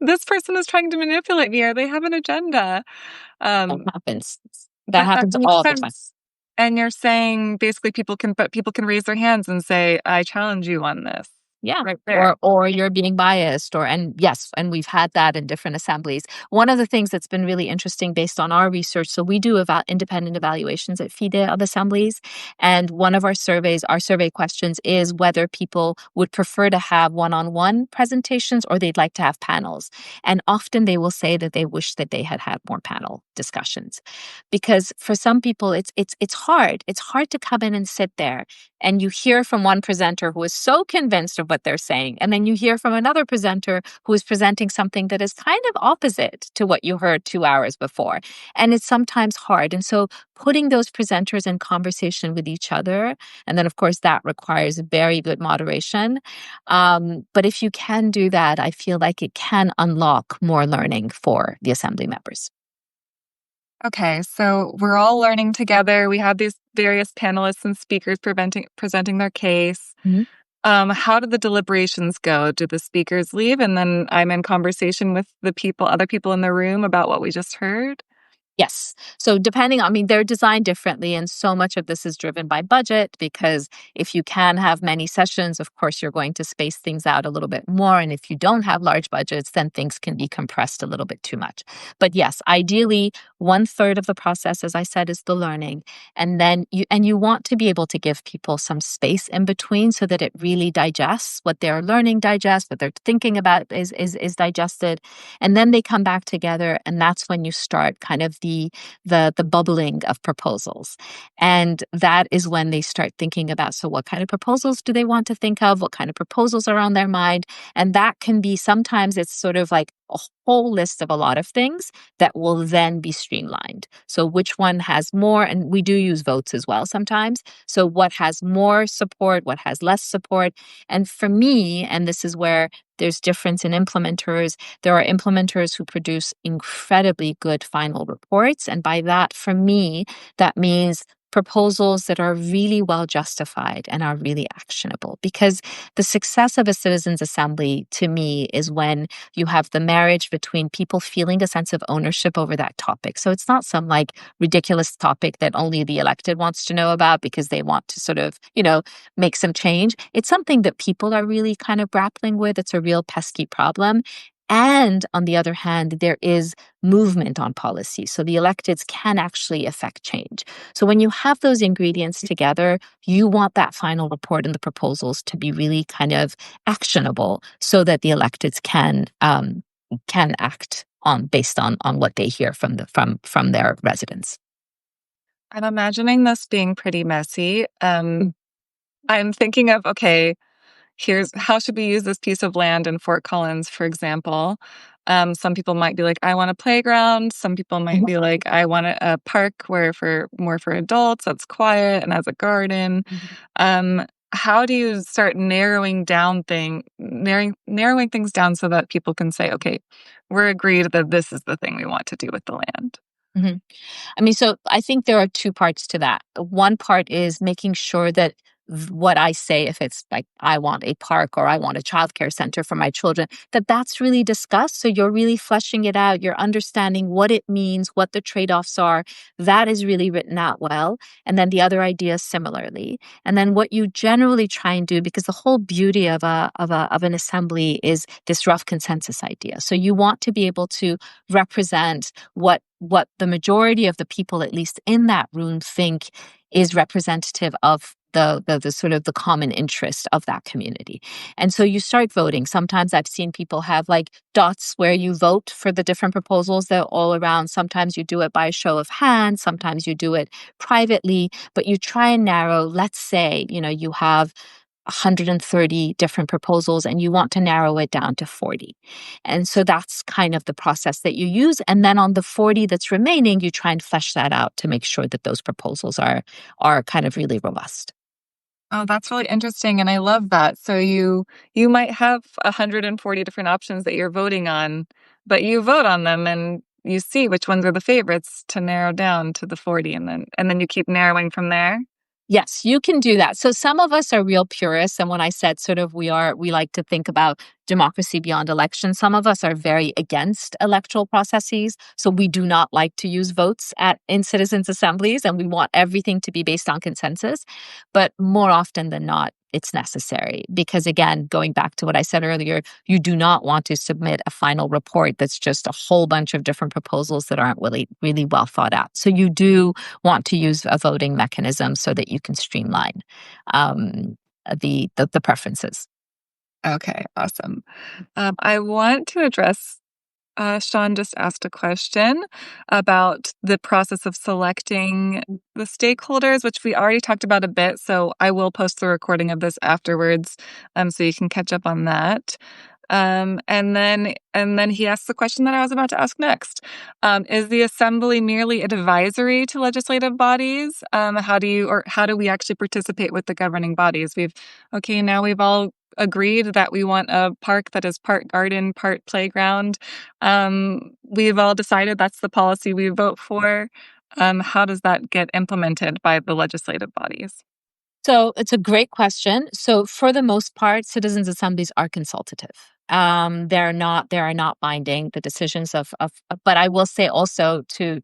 this person is trying to manipulate me, or they have an agenda." That Um, happens. That but that happens makes all the time. sense. And you're saying basically people can raise their hands and say, "I challenge you on this." Yeah. Right there. Or you're being biased, and yes, and we've had that in different assemblies. One of the things that's been really interesting based on our research, so we do independent evaluations at FIDE of assemblies, and one of our survey questions is whether people would prefer to have one-on-one presentations or they'd like to have panels. And often they will say that they wish that they had had more panel discussions, because for some people it's hard. It's hard to come in and sit there and you hear from one presenter who is so convinced of what they're saying, and then you hear from another presenter who is presenting something that is kind of opposite to what you heard 2 hours before. And it's sometimes hard. And so putting those presenters in conversation with each other, and then of course that requires very good moderation. But if you can do that, I feel like it can unlock more learning for the assembly members. Okay, so we're all learning together. We have these various panelists and speakers presenting their case. How did the deliberations go? Did the speakers leave and then I'm in conversation with other people in the room about what we just heard? Yes. So they're designed differently, and so much of this is driven by budget, because if you can have many sessions, of course, you're going to space things out a little bit more. And if you don't have large budgets, then things can be compressed a little bit too much. But yes, ideally, 1/3 of the process, as I said, is the learning. And then you want to be able to give people some space in between so that it really digests what they're learning, what they're thinking about is digested. And then they come back together, and that's when you start kind of the bubbling of proposals. And that is when they start thinking about, so what kind of proposals do they want to think of? What kind of proposals are on their mind? And that can be, sometimes it's sort of like a whole list of a lot of things that will then be streamlined. So which one has more, and we do use votes as well sometimes. So what has more support, what has less support. And for me, and this is where there's difference in implementers, there are implementers who produce incredibly good final reports. And by that, for me, that means proposals that are really well justified and are really actionable. Because the success of a citizens' assembly, to me, is when you have the marriage between people feeling a sense of ownership over that topic. So it's not some like ridiculous topic that only the elected wants to know about because they want to sort of, make some change. It's something that people are really kind of grappling with. It's a real pesky problem. And on the other hand, there is movement on policy. So the electeds can actually affect change. So when you have those ingredients together, you want that final report and the proposals to be really kind of actionable so that the electeds can act on based on what they hear from their residents. I'm imagining this being pretty messy. I'm thinking of, okay, here's how should we use this piece of land in Fort Collins, for example. Some people might be like, I want a playground. Some people might be like, I want a park where for more for adults, that's quiet and has a garden. Um, how do you start narrowing things down so that people can say, okay, we're agreed that this is the thing we want to do with the land? Mhm. I mean, so I think there are two parts to that. One part is making sure that what I say, if it's like I want a park or I want a childcare center for my children, that that's really discussed. So you're really fleshing it out. You're understanding what it means, what the trade-offs are. That is really written out well. And then the other ideas similarly. And then what you generally try and do, because the whole beauty of an assembly is this rough consensus idea. So you want to be able to represent what the majority of the people, at least in that room, think is representative of the sort of the common interest of that community. And so you start voting. Sometimes I've seen people have like dots where you vote for the different proposals. They're all around. Sometimes you do it by a show of hands. Sometimes you do it privately, but you try and narrow. Let's say, you have 130 different proposals and you want to narrow it down to 40. And so that's kind of the process that you use. And then on the 40 that's remaining, you try and flesh that out to make sure that those proposals are kind of really robust. Oh, that's really interesting, and I love that. So you might have 140 different options that you're voting on, but you vote on them and you see which ones are the favorites to narrow down to the 40, and then you keep narrowing from there? Yes, you can do that. So some of us are real purists. And when I said sort of we like to think about democracy beyond election, some of us are very against electoral processes. So we do not like to use votes in citizens' assemblies and we want everything to be based on consensus. But more often than not, it's necessary because, again, going back to what I said earlier, you do not want to submit a final report that's just a whole bunch of different proposals that aren't really, really well thought out. So you do want to use a voting mechanism so that you can streamline um, the preferences. Okay, awesome. I want to address Sean just asked a question about the process of selecting the stakeholders, which we already talked about a bit. So I will post the recording of this afterwards, so you can catch up on that. And then he asked the question that I was about to ask next. Is the assembly merely advisory to legislative bodies? How do we actually participate with the governing bodies? Now we've all agreed that we want a park that is part garden, part playground. We've all decided that's the policy we vote for. How does that get implemented by the legislative bodies? So it's a great question. So for the most part, citizens' assemblies are consultative. They are not binding the decisions but I will say also to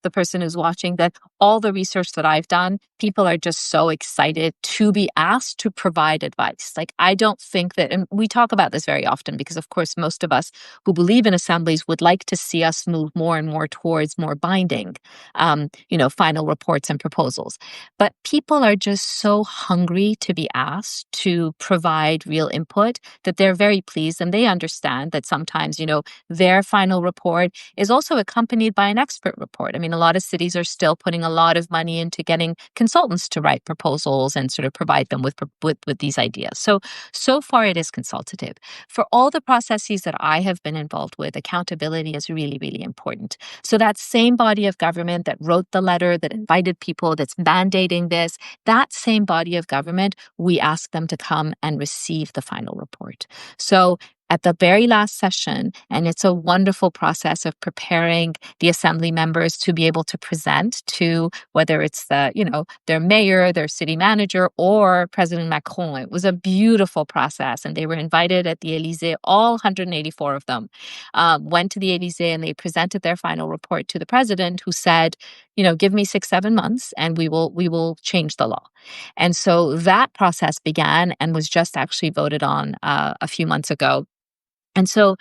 the person who's watching that all the research that I've done, people are just so excited to be asked to provide advice. Like I don't think that, and we talk about this very often because of course most of us who believe in assemblies would like to see us move more and more towards more binding, final reports and proposals. But people are just so hungry to be asked to provide real input that they're very pleased and they understand that sometimes, their final report is also accompanied by an expert report. I mean, a lot of cities are still putting a lot of money into getting consultants to write proposals and sort of provide them with these ideas. So far it is consultative. For all the processes that I have been involved with, accountability is really, really important. So that same body of government that wrote the letter, that invited people, that's mandating this, that same body of government, we ask them to come and receive the final report. So at the very last session, and it's a wonderful process of preparing the assembly members to be able to present to whether it's their mayor, their city manager, or President Macron. It was a beautiful process, and they were invited at the Élysée. All 184 of them went to the Élysée, and they presented their final report to the president, who said, give me 6-7 months, and we will change the law. And so that process began and was just actually voted on a few months ago. And so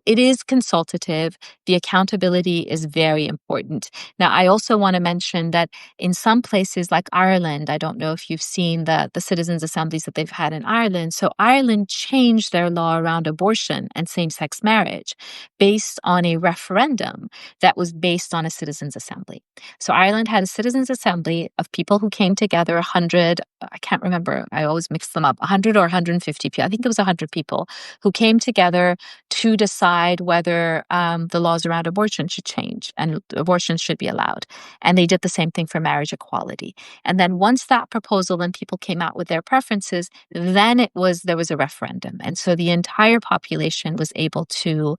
it is consultative. The accountability is very important. Now, I also want to mention that in some places like Ireland, I don't know if you've seen the citizens' assemblies that they've had in Ireland. So Ireland changed their law around abortion and same-sex marriage based on a referendum that was based on a citizens' assembly. So Ireland had a citizens' assembly of people who came together, 100, I can't remember, I always mix them up, 100 or 150 people. I think it was 100 people who came together to decide whether the laws around abortion should change and abortion should be allowed. And they did the same thing for marriage equality. And then once that proposal and people came out with their preferences, then there was a referendum. And so the entire population was able to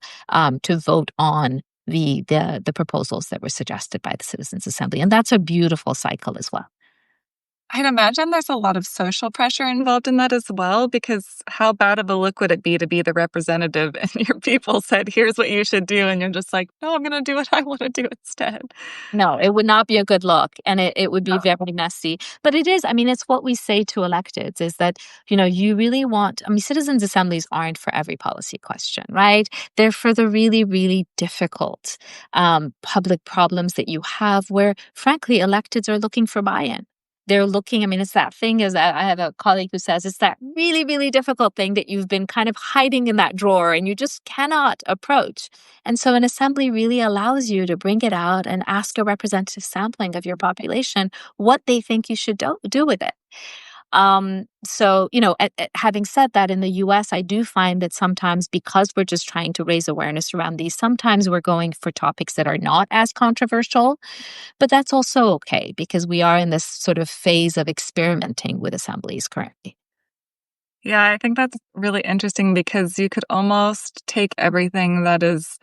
vote on the proposals that were suggested by the Citizens Assembly. And that's a beautiful cycle as well. I'd imagine there's a lot of social pressure involved in that as well, because how bad of a look would it be to be the representative and your people said, here's what you should do. And you're just like, no, I'm going to do what I want to do instead. No, it would not be a good look, and it would be very messy. But it is, I mean, it's what we say to electeds is that, you really want, I mean, citizens' assemblies aren't for every policy question, right? They're for the really, really difficult public problems that you have where, frankly, electeds are looking for buy-in. They're looking, I mean, it's that thing is I have a colleague who says it's that really, really difficult thing that you've been kind of hiding in that drawer and you just cannot approach. And so an assembly really allows you to bring it out and ask a representative sampling of your population what they think you should do with it. Having said that, in the US, I do find that sometimes because we're just trying to raise awareness around these, sometimes we're going for topics that are not as controversial, but that's also okay because we are in this sort of phase of experimenting with assemblies currently. Yeah, I think that's really interesting because you could almost take everything that is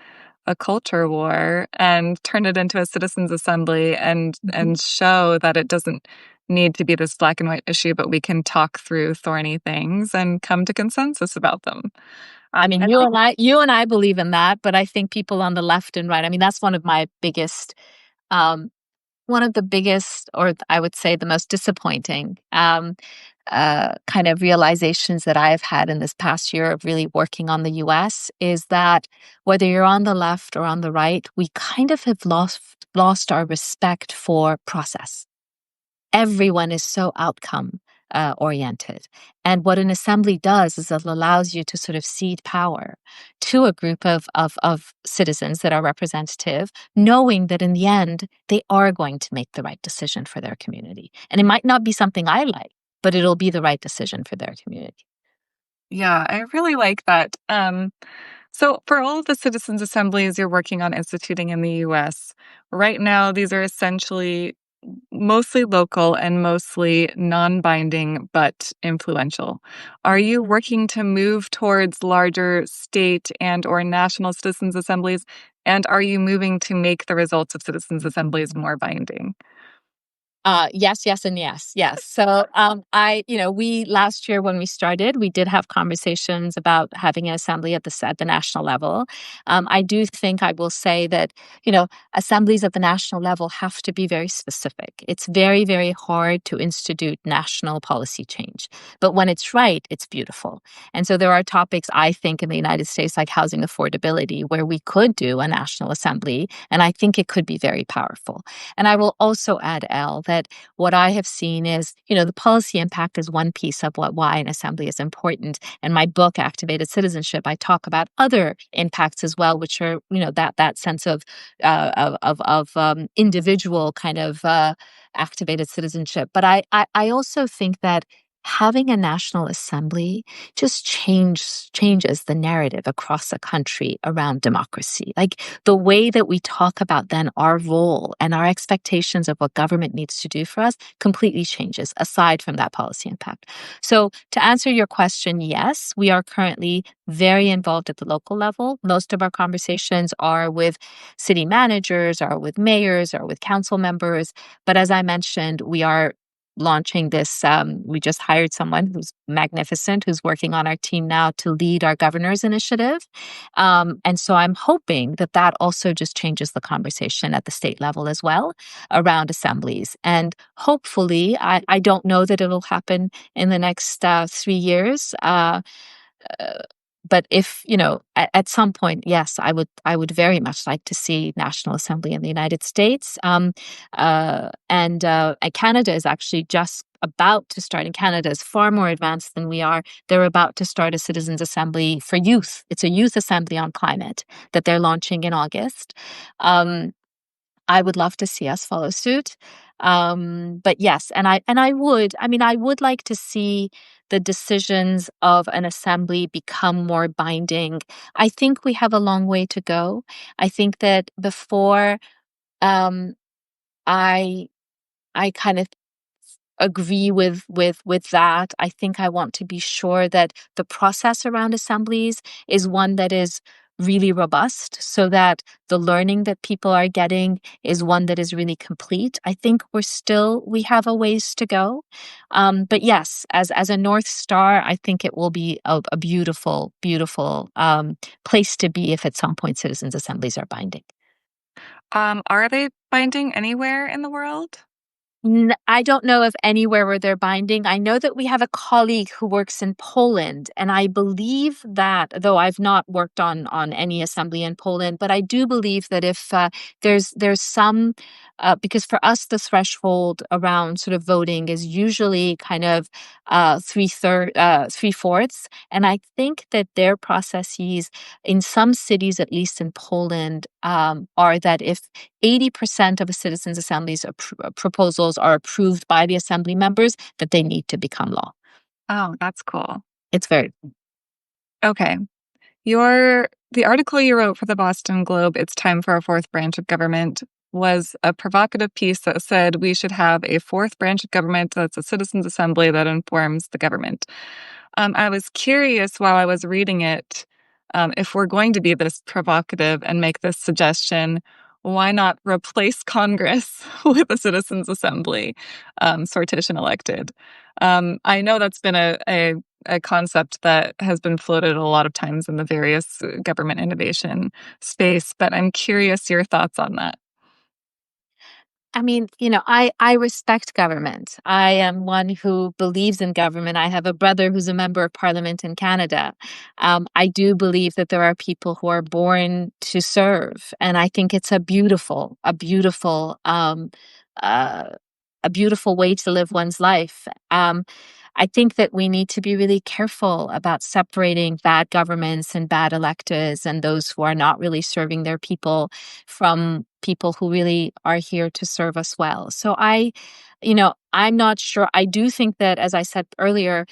a culture war and turn it into a citizens assembly and Mhm. and show that it doesn't need to be this black and white issue, but we can talk through thorny things and come to consensus about them. I mean, And I you and I believe in that, but I think people on the left and right, I mean, that's one of my biggest um, one of the biggest, or I would say the most disappointing kind of realizations that I've had in this past year of really working on the US is that whether you're on the left or on the right, we kind of have lost our respect for process. Everyone is so outcome oriented. And what an assembly does is it allows you to sort of cede power to a group of citizens that are representative, knowing that in the end, they are going to make the right decision for their community. And it might not be something I like, but it'll be the right decision for their community. Yeah, I really like that. So, for all of the citizens' assemblies you're working on instituting in the US, right now, these are essentially mostly local and mostly non-binding but influential. Are you working to move towards larger state and or national citizens assemblies? And are you moving to make the results of citizens assemblies more binding? Yes, yes, and yes, yes. So, we last year when we started, we did have conversations about having an assembly at the national level. I do think I will say that assemblies at the national level have to be very specific. It's very, very hard to institute national policy change, but when it's right, it's beautiful. And so there are topics I think in the United States like housing affordability where we could do a national assembly, and I think it could be very powerful. And I will also add, Elle, that what I have seen is, the policy impact is one piece of why an assembly is important. And my book, Activated Citizenship, I talk about other impacts as well, which are, that sense of individual kind of activated citizenship. But I also think that having a national assembly just changes the narrative across the country around democracy. Like the way that we talk about then our role and our expectations of what government needs to do for us completely changes aside from that policy impact. So to answer your question, yes, we are currently very involved at the local level. Most of our conversations are with city managers, or with mayors, or with council members. But as I mentioned, we are launching this. We just hired someone who's magnificent, who's working on our team now to lead our governor's initiative. And so I'm hoping that that also just changes the conversation at the state level as well around assemblies. And hopefully, I don't know that it'll happen in the next 3 years. but if, at some point, yes, I would very much like to see National Assembly in the United States. And Canada is actually just about to start, and Canada is far more advanced than we are. They're about to start a citizens assembly for youth. It's a youth assembly on climate that they're launching in August. Um, I would love to see us follow suit. But yes, I would like to see the decisions of an assembly become more binding. I think we have a long way to go. I think that before um, I I kind of agree with that. I think I want to be sure that the process around assemblies is one that is really robust, so that the learning that people are getting is one that is really complete. I think we have a ways to go. But yes, as a North Star, I think it will be a beautiful, beautiful place to be if at some point citizens assemblies are binding. Are they binding anywhere in the world? I don't know of anywhere where they're binding. I know that we have a colleague who works in Poland, and I believe that, though I've not worked on any assembly in Poland, but I do believe that if there's some, because for us the threshold around sort of voting is usually kind of three fourths, and I think that their processes in some cities, at least in Poland, are that if 80% of a citizens' assembly's proposals are approved by the assembly members, that they need to become law. Oh, that's cool. It's very Okay. The article you wrote for the Boston Globe, It's Time for a Fourth Branch of Government, was a provocative piece that said we should have a fourth branch of government that's a citizens' assembly that informs the government. I was curious while I was reading it, if we're going to be this provocative and make this suggestion, why not replace Congress with a citizens' assembly, sortition elected? I know that's been a concept that has been floated a lot of times in the various government innovation space, but I'm curious your thoughts on that. I mean, I respect government. I am one who believes in government. I have a brother who's a member of parliament in Canada. I do believe that there are people who are born to serve, and I think it's uh, a beautiful way to live one's life. I think that we need to be really careful about separating bad governments and bad electors and those who are not really serving their people from people who really are here to serve us well. So I'm not sure. I do think that, as I said earlier,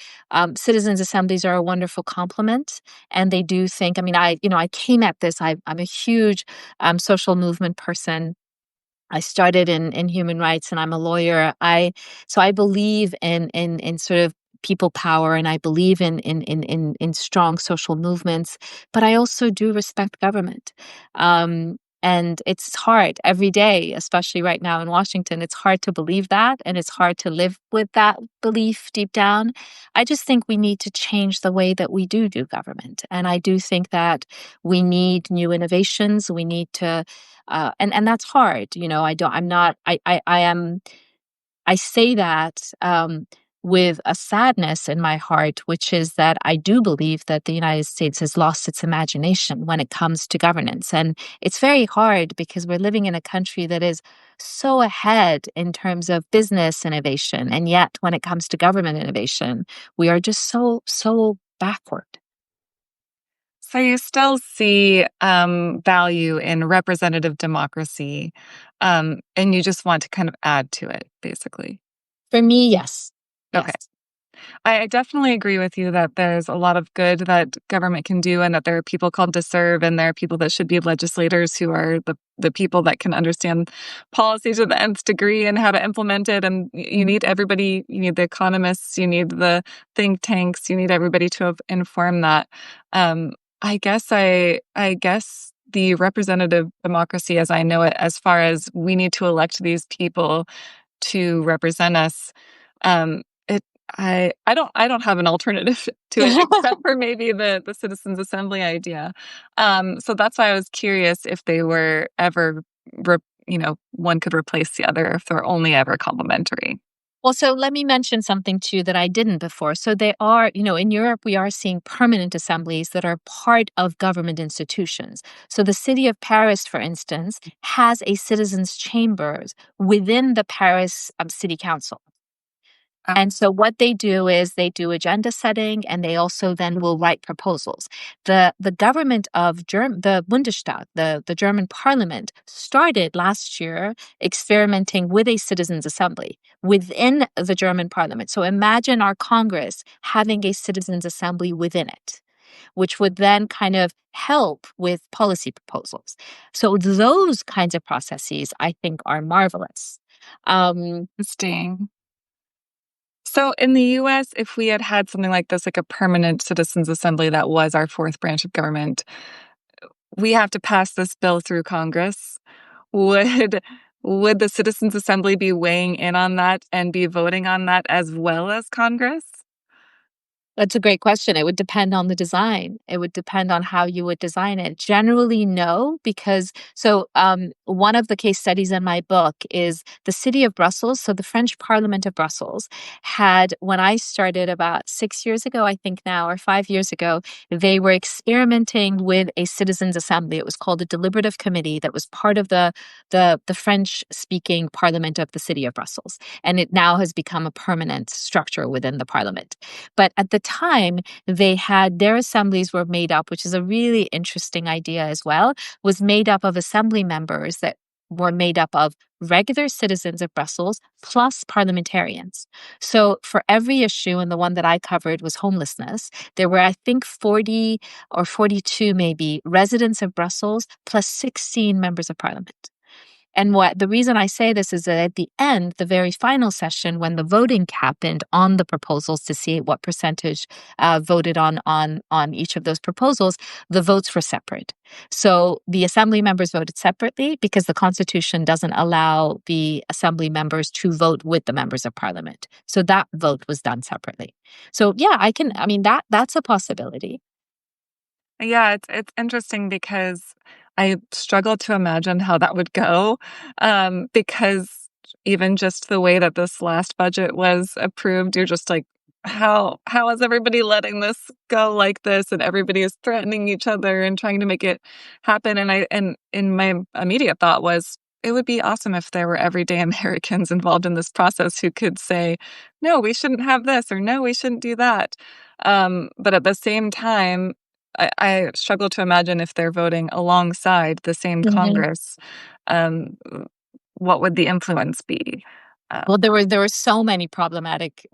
citizens' assemblies are a wonderful complement, and they do think. I mean, I came at this. I'm a huge social movement person. I started in human rights, and I'm a lawyer. I believe in sort of people power, and I believe in strong social movements, but I also do respect government. And it's hard every day, especially right now in Washington. It's hard to believe that, and it's hard to live with that belief deep down. I just think we need to change the way that we do government, and I do think that we need new innovations. We need to and that's hard. I don't, I'm not, I am, I say that, with a sadness in my heart, which is that I do believe that the United States has lost its imagination when it comes to governance. And it's very hard because we're living in a country that is so ahead in terms of business innovation. And yet, when it comes to government innovation, we are just so backward. So you still see value in representative democracy, and you just want to kind of add to it, basically. For me, yes. Okay. Yes. I definitely agree with you that there's a lot of good that government can do, and that there are people called to serve, and there are people that should be legislators who are the people that can understand policy to the nth degree and how to implement it. And you need everybody. You need the economists. You need the think tanks. You need everybody to inform that. Um, I guess the representative democracy, as I know it, as far as we need to elect these people to represent us. It I don't have an alternative to it except for maybe the citizens assembly idea. So that's why I was curious if they were ever, one could replace the other, if they're only ever complementary. Well, so let me mention something too that I didn't before. So they are, in Europe, we are seeing permanent assemblies that are part of government institutions. So the city of Paris, for instance, has a citizens' chambers within the Paris City Council. And so what they do is they do agenda setting, and they also then will write proposals. The government of the Bundestag, the German parliament, started last year experimenting with a citizens assembly within the German parliament. So imagine our Congress having a citizens assembly within it, which would then kind of help with policy proposals. So those kinds of processes, I think, are marvelous. Interesting. So in the US, if we had had something like this, like a permanent citizens assembly that was our fourth branch of government, we have to pass this bill through Congress. Would would the citizens assembly be weighing in on that and be voting on that as well as Congress? That's a great question. It would depend on the design. It would depend on how you would design it. Generally, no, because one of the case studies in my book is the city of Brussels. So the French Parliament of Brussels had, when I started about 6 years ago, I think now, or 5 years ago, they were experimenting with a citizens' assembly. It was called a deliberative committee that was part of the French-speaking Parliament of the city of Brussels, and it now has become a permanent structure within the Parliament. But at the time, they had their assemblies were made up, which is a really interesting idea as well, was made up of assembly members that were made up of regular citizens of Brussels plus parliamentarians. So for every issue, and the one that I covered was homelessness, there were, I think, 40 or 42 maybe residents of Brussels plus 16 members of parliament. And the reason I say this is that at the end, the very final session, when the voting happened on the proposals to see what percentage voted on each of those proposals, the votes were separate. So the assembly members voted separately because the Constitution doesn't allow the assembly members to vote with the members of parliament. So that vote was done separately. So yeah, I mean, that's a possibility. Yeah, it's interesting because I struggle to imagine how that would go, because even just the way that this last budget was approved, you're just like, how is everybody letting this go like this? And everybody is threatening each other and trying to make it happen. And my immediate thought was, it would be awesome if there were everyday Americans involved in this process who could say, no, we shouldn't have this, or no, we shouldn't do that. But at the same time, I struggle to imagine if they're voting alongside the same Mhm. Congress, um, what would the influence be? Uh, Well, there were so many problematic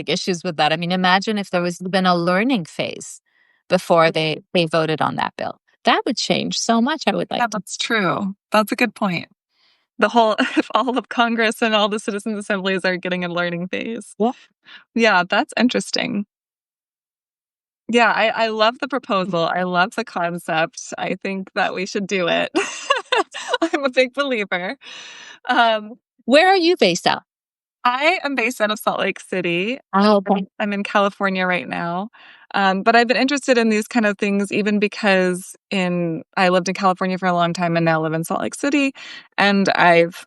issues with that. I mean, imagine if there was been a learning phase before they voted on that bill. That would change so much. I would yeah, like to. that's true. That's a good point. If all of Congress and all the citizens' assemblies are getting a learning phase. Yeah. Yeah, that's interesting. Yeah, I love the proposal. I love the concept. I think that we should do it. I'm a big believer. Um, Where are you based out? I am based out of Salt Lake City. Oh, okay. I'm in California right now. But I've been interested in these kind of things even because I lived in California for a long time and now live in Salt Lake City. And I've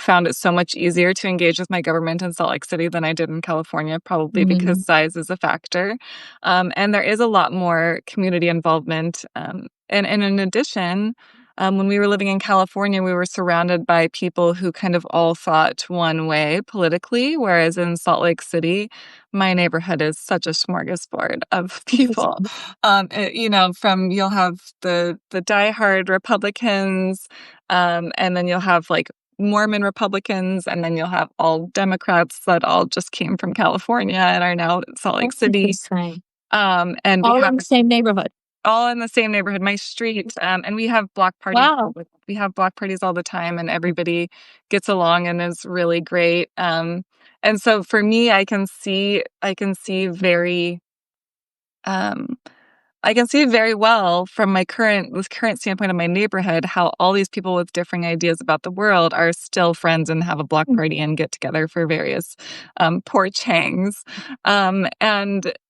found it so much easier to engage with my government in Salt Lake City than I did in California, probably because Mhm. size is a factor. And there is a lot more community involvement. And in addition, when we were living in California, we were surrounded by people who kind of all thought one way politically, whereas in Salt Lake City, my neighborhood is such a smorgasbord of people. From you'll have the diehard Republicans, and then you'll have like Mormon Republicans, and then you'll have all Democrats that all just came from California and are now in Salt Lake That's City. interesting. And we All have in the same neighborhood. all in the same neighborhood, my street, and we have block parties. Wow. We have block parties all the time, and everybody gets along and is really great. And so for me, um, I can see very well from this current standpoint of my neighborhood how all these people with differing ideas about the world are still friends and have a block party and get together for various porch hangs.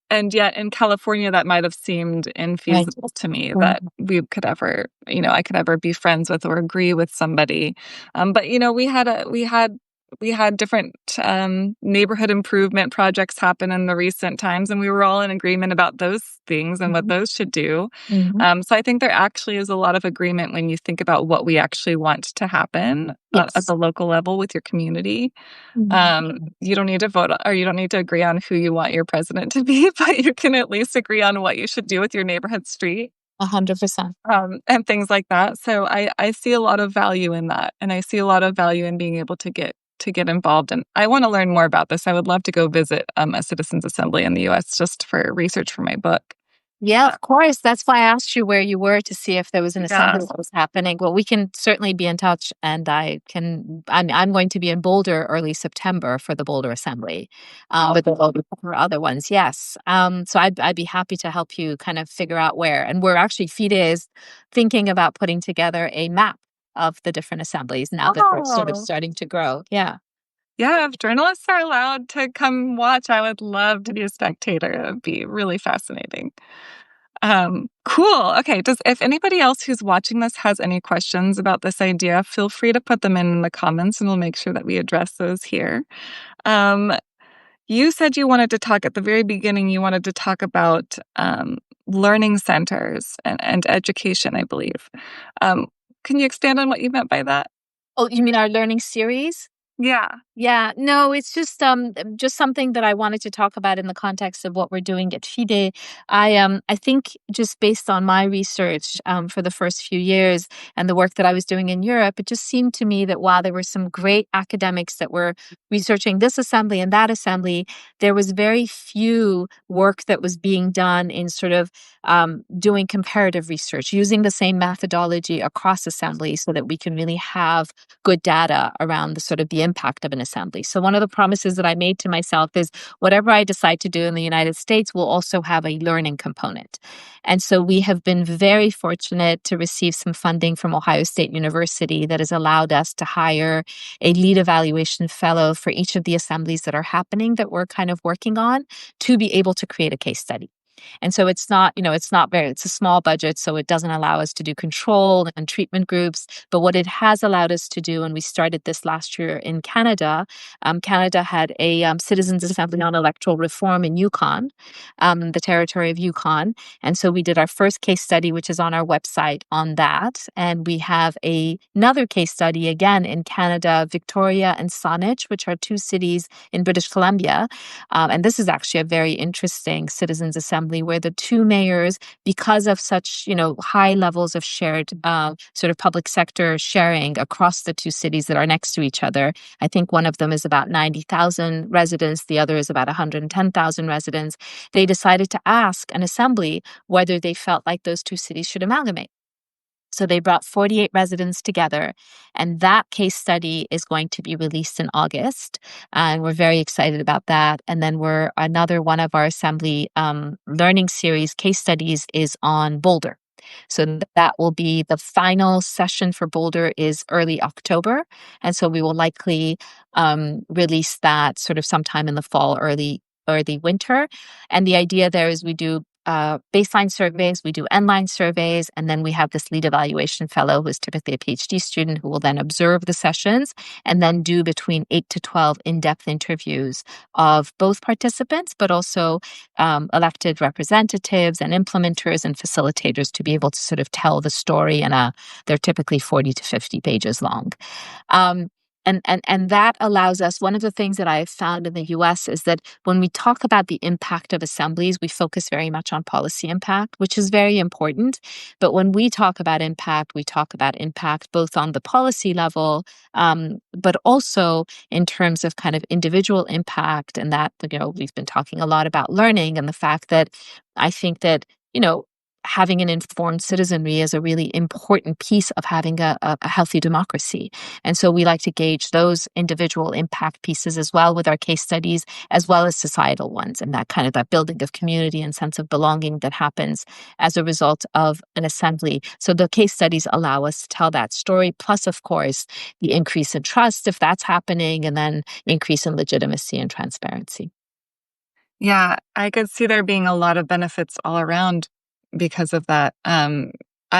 And yet in California, that might have seemed Right. infeasible to me Mhm. that I could ever be friends with or agree with somebody. But we had we had different neighborhood improvement projects happen in the recent times, and we were all in agreement about those things and what Mhm. those should do. Mhm. So I think there actually is a lot of agreement when you think about what we actually want to happen at Yes. the local level with your community. Mhm. You don't need to vote or you don't need to agree on who you want your president to be, but you can at least agree on what you should do with your neighborhood street. 100%. And things like that. So I see a lot of value in that, and I see a lot of value in being able to get involved. And I want to learn more about this. I would love to go visit a citizens assembly in the U.S. just for research for my book. Yeah, Uh, of course. That's why I asked you where you were to see if there was an yeah. assembly that was happening. Well, we can certainly be in touch, and I'm going to be in Boulder early September for the Boulder Assembly, but there will be for other ones. Yes. So I'd be happy to help you kind of figure out where. And we're actually FIDE is thinking about putting together a map of the different assemblies now that they're sort of Oh, starting to grow. Yeah. yeah. If journalists are allowed to come watch, I would love to be a spectator. It would be really fascinating. Cool. Okay. If anybody else who's watching this has any questions about this idea, feel free to put them in the comments and we'll make sure that we address those here. Um, you said you wanted to talk at the very beginning, you wanted to talk about learning centers and education, I believe. Um, can you expand on what you meant by that? Oh, you mean our learning series? Yeah. Yeah, no, it's just something that I wanted to talk about in the context of what we're doing at FIDE. I think just based on my research for the first few years and the work that I was doing in Europe, it just seemed to me that while there were some great academics that were researching this assembly and that assembly, there was very few work that was being done in sort of doing comparative research, using the same methodology across assemblies so that we can really have good data around the sort of the impact of an assembly. So one of the promises that I made to myself is whatever I decide to do in the United States will also have a learning component. And so we have been very fortunate to receive some funding from Ohio State University that has allowed us to hire a lead evaluation fellow for each of the assemblies that are happening that we're kind of working on to be able to create a case study. And so it's a small budget, so it doesn't allow us to do control and treatment groups. But what it has allowed us to do, and we started this last year in Canada, Canada had a Citizens Assembly on Electoral Reform in Yukon, the territory of Yukon. And so we did our first case study, which is on our website on that. And we have another case study again in Canada, Victoria and Saanich, which are two cities in British Columbia. And this is actually a very interesting citizens assembly where the two mayors, because of such high levels of shared sort of public sector sharing across the two cities that are next to each other, I think one of them is about 90,000 residents, the other is about 110,000 residents. They decided to ask an assembly whether they felt like those two cities should amalgamate. So they brought 48 residents together, and that case study is going to be released in August. And we're very excited about that. And then we're another one of our assembly learning series case studies is on Boulder. So that will be the final session for Boulder is early October. And so we will likely release that sort of sometime in the fall, early winter. And the idea there is we do baseline surveys, we do end-line surveys, and then we have this lead evaluation fellow who is typically a PhD student who will then observe the sessions and then do between 8 to 12 in-depth interviews of both participants, but also elected representatives and implementers and facilitators to be able to sort of tell the story. And they're typically 40 to 50 pages long. Um, and that allows us, one of the things that I have found in the US is that when we talk about the impact of assemblies, we focus very much on policy impact, which is very important. But when we talk about impact, we talk about impact both on the policy level, but also in terms of kind of individual impact. And that, we've been talking a lot about learning and the fact that I think that, having an informed citizenry is a really important piece of having a healthy democracy. And so we like to gauge those individual impact pieces as well with our case studies, as well as societal ones, and that kind of that building of community and sense of belonging that happens as a result of an assembly. So the case studies allow us to tell that story, plus, of course, the increase in trust if that's happening, and then increase in legitimacy and transparency. Yeah, I could see there being a lot of benefits all around because of that.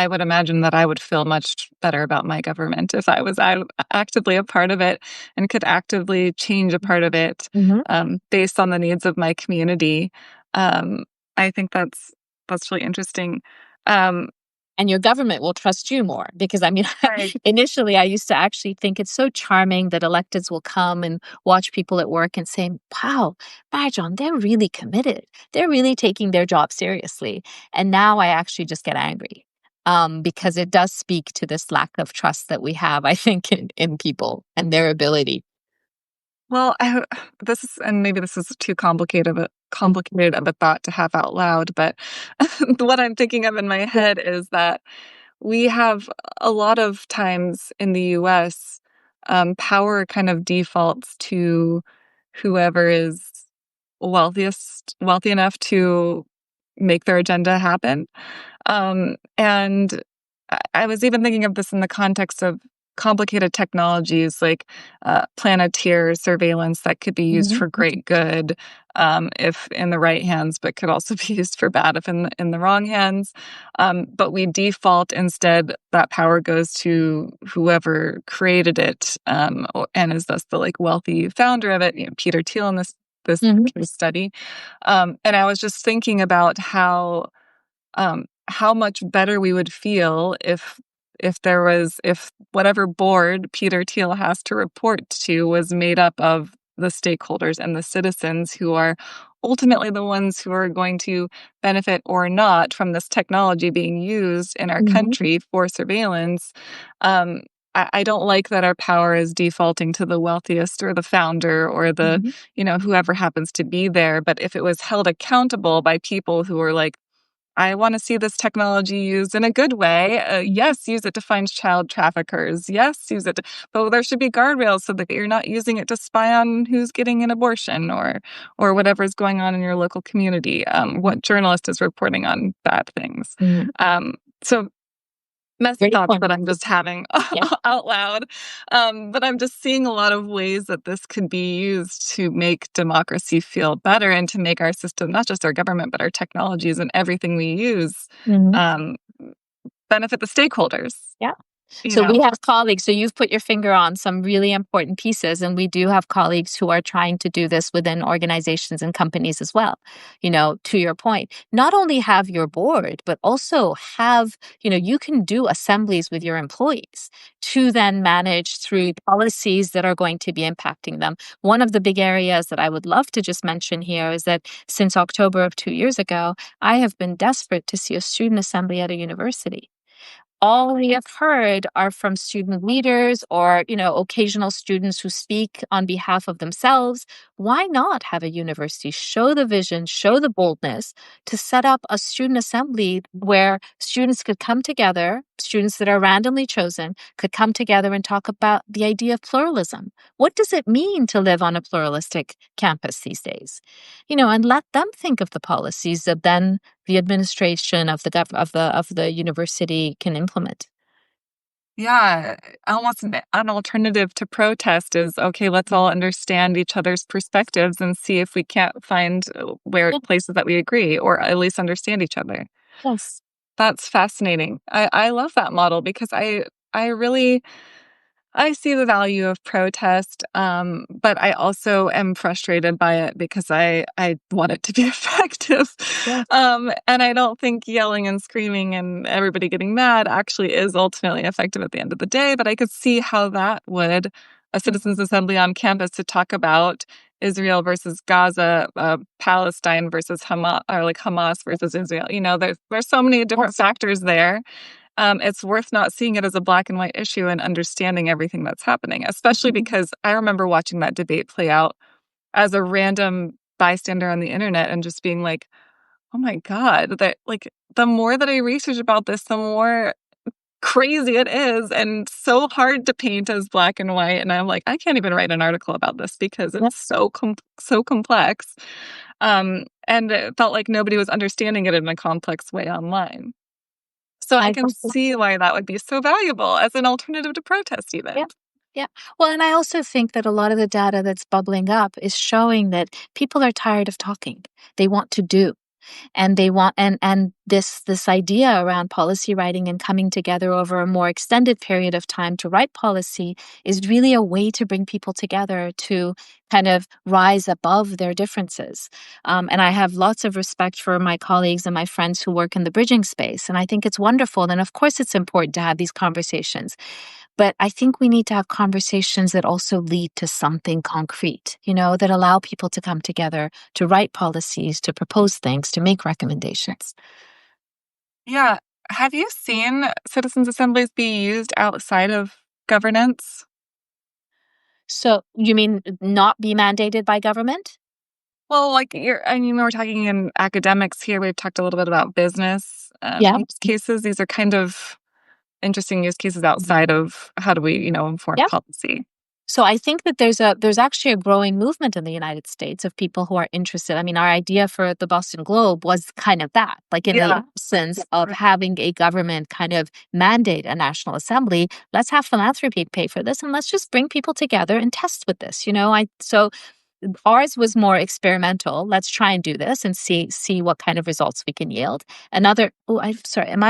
I would imagine that I would feel much better about my government if I was actively a part of it and could actively change a part of it Mhm. based on the needs of my community. Um, I think that's really interesting. Um, And your government will trust you more because I mean, right. initially I used to actually think it's so charming that electeds will come and watch people at work and say, wow, Marjan, they're really committed. They're really taking their job seriously. And now I actually just get angry because it does speak to this lack of trust that we have, I think, in people and their ability. Well, this is, and maybe this is too complicated of a thought to have out loud, but what I'm thinking of in my head is that we have a lot of times in the US, power kind of defaults to whoever is wealthy enough to make their agenda happen. And I was even thinking of this in the context of complicated technologies like planeteer surveillance that could be used Mhm. for great good if in the right hands, but could also be used for bad if in the wrong hands. But we default instead that power goes to whoever created it and is thus the like wealthy founder of it. You know, Peter Thiel in this Mhm. case study. And I was just thinking about how much better we would feel if whatever board Peter Thiel has to report to was made up of the stakeholders and the citizens who are ultimately the ones who are going to benefit or not from this technology being used in our Mhm. country for surveillance. Um, I don't like that our power is defaulting to the wealthiest or the founder or the, Mhm. whoever happens to be there. But if it was held accountable by people who are like, I want to see this technology used in a good way. Yes, use it to find child traffickers. Yes, use it, but there should be guardrails so that you're not using it to spy on who's getting an abortion or whatever's going on in your local community. Mhm. What journalist is reporting on bad things? Mhm. So messy Great thoughts point. that I'm just having Yeah. out loud. But I'm just seeing a lot of ways that this could be used to make democracy feel better and to make our system, not just our government, but our technologies and everything we use, Mhm. um, benefit the stakeholders, Yeah. you So we know? have colleagues. So you've put your finger on some really important pieces, and we do have colleagues who are trying to do this within organizations and companies as well. To your point, not only have your board, but also have, you can do assemblies with your employees to then manage through policies that are going to be impacting them. One of the big areas that I would love to just mention here is that since October of 2 years ago, I have been desperate to see a student assembly at a university. All we have heard are from student leaders or occasional students who speak on behalf of themselves. Why not have a university show the vision, show the boldness to set up a student assembly where students could come together, students that are randomly chosen could come together and talk about the idea of pluralism. What does it mean to live on a pluralistic campus these days? And let them think of the policies that then the administration of the university can implement. Yeah, almost an alternative to protest is, okay, let's all understand each other's perspectives and see if we can't find where Yeah. places that we agree or at least understand each other. Yes. That's fascinating. I love that model because I really I see the value of protest, but I also am frustrated by it because I want it to be effective. Yes. And I don't think yelling and screaming and everybody getting mad actually is ultimately effective at the end of the day. But I could see how that would a citizens' assembly on campus to talk about Israel versus Gaza, Palestine versus Hamas, or like Hamas versus Israel. There's so many different Yes. factors there. It's worth not seeing it as a black and white issue and understanding everything that's happening, especially Mhm. because I remember watching that debate play out as a random bystander on the internet and just being like, oh my God, that like the more that I research about this, the more crazy it is and so hard to paint as black and white. And I'm like, I can't even write an article about this because Yep. it's so complex. And it felt like nobody was understanding it in a complex way online. So I I can see why that would be so valuable as an alternative to protest Yeah. even. Yeah. Well, and I also think that a lot of the data that's bubbling up is showing that people are tired of talking. They want to do. And they want and this idea around policy writing and coming together over a more extended period of time to write policy is really a way to bring people together to kind of rise above their differences. And I have lots of respect for my colleagues and my friends who work in the bridging space. And I think it's wonderful. And of course, it's important to have these conversations. But I think we need to have conversations that also lead to something concrete, that allow people to come together, to write policies, to propose things, to make recommendations. Yeah. Have you seen citizens' assemblies be used outside of governance? So you mean not be mandated by government? Well, like I mean, we're talking in academics here. We've talked a little bit about business Yeah. use cases. These are kind of interesting use cases outside of how do we, inform Yeah. policy. So I think that there's actually a growing movement in the United States of people who are interested. I mean, our idea for the Boston Globe was kind of that, like in the Yeah. absence of having a government kind of mandate a national assembly, let's have philanthropy pay for this and let's just bring people together and test with this. So ours was more experimental. Let's try and do this and see what kind of results we can yield. I'm sorry, am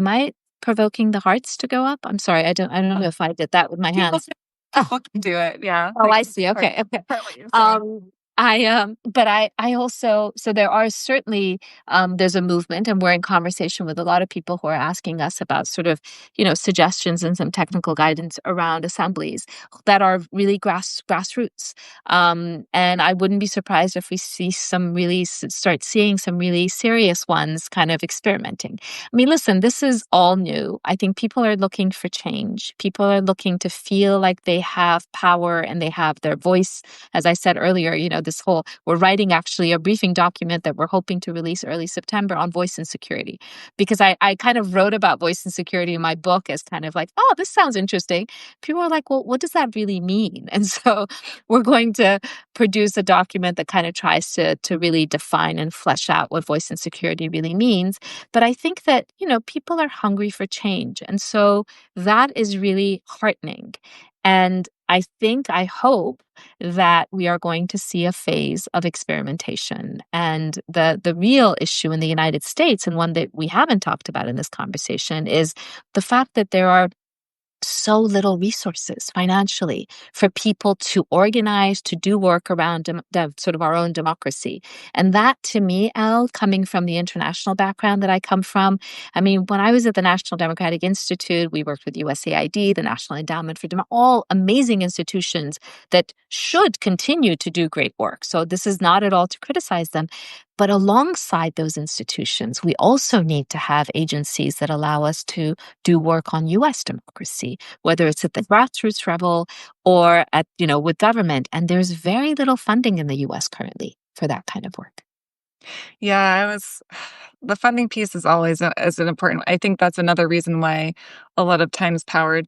I provoking the hearts to go up? I'm sorry, I don't know if I did that with my People hands. can, people can do it. Yeah. Oh, I see. Okay. Okay. Part what you're saying. But I also, so there are certainly, there's a movement, and we're in conversation with a lot of people who are asking us about sort of, suggestions and some technical guidance around assemblies that are really grassroots. And I wouldn't be surprised if we start seeing some really serious ones kind of experimenting. I mean, listen, this is all new. I think people are looking for change. People are looking to feel like they have power and they have their voice. As I said earlier, we're writing actually a briefing document that we're hoping to release early September on voice insecurity. Because I kind of wrote about voice insecurity in my book as kind of like, oh, this sounds interesting. People are like, well, what does that really mean? And so we're going to produce a document that kind of tries to really define and flesh out what voice insecurity really means. But I think that, people are hungry for change. And so that is really heartening. And I hope that we are going to see a phase of experimentation. And the real issue in the United States, and one that we haven't talked about in this conversation, is the fact that there are so little resources financially for people to organize, to do work around sort of our own democracy. And that to me, Elle, coming from the international background that I come from, I mean, when I was at the National Democratic Institute, we worked with USAID, the National Endowment for Democracy, all amazing institutions that should continue to do great work. So this is not at all to criticize them. But alongside those institutions, we also need to have agencies that allow us to do work on U.S. democracy, whether it's at the grassroots level or with government. And there's very little funding in the U.S. currently for that kind of work. Yeah, the funding piece is always is an important. I think that's another reason why a lot of times power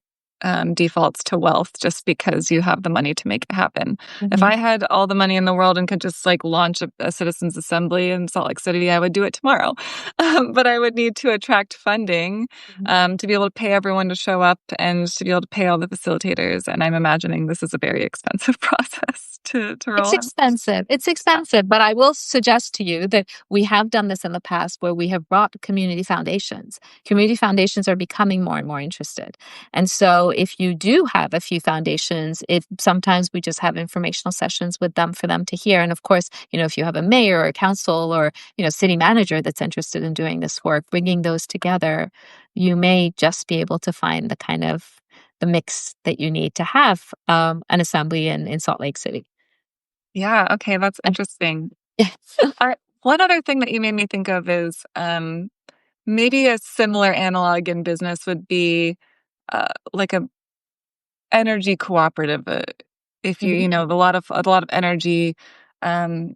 defaults to wealth, just because you have the money to make it happen. If Mm-hmm. I had all the money in the world and could just like launch a citizens assembly in Salt Lake City, I would do it tomorrow. But I would need to attract funding to be able to pay everyone to show up and to be able to pay all the facilitators. And I'm imagining this is a very expensive process to It's roll out. expensive. It's expensive, but I will suggest to you that we have done this in the past where we have brought community foundations. Community foundations are becoming more and more interested. And so if you do have a few foundations, sometimes we just have informational sessions with them for them to hear. And of course, if you have a mayor or a council or, city manager that's interested in doing this work, bringing those together, you may just be able to find the mix that you need to have an assembly in Salt Lake City. Yeah, okay, that's interesting. Yeah. One other thing that you made me think of is maybe a similar analog in business would be like a energy cooperative. If Mhm. a lot of energy, um,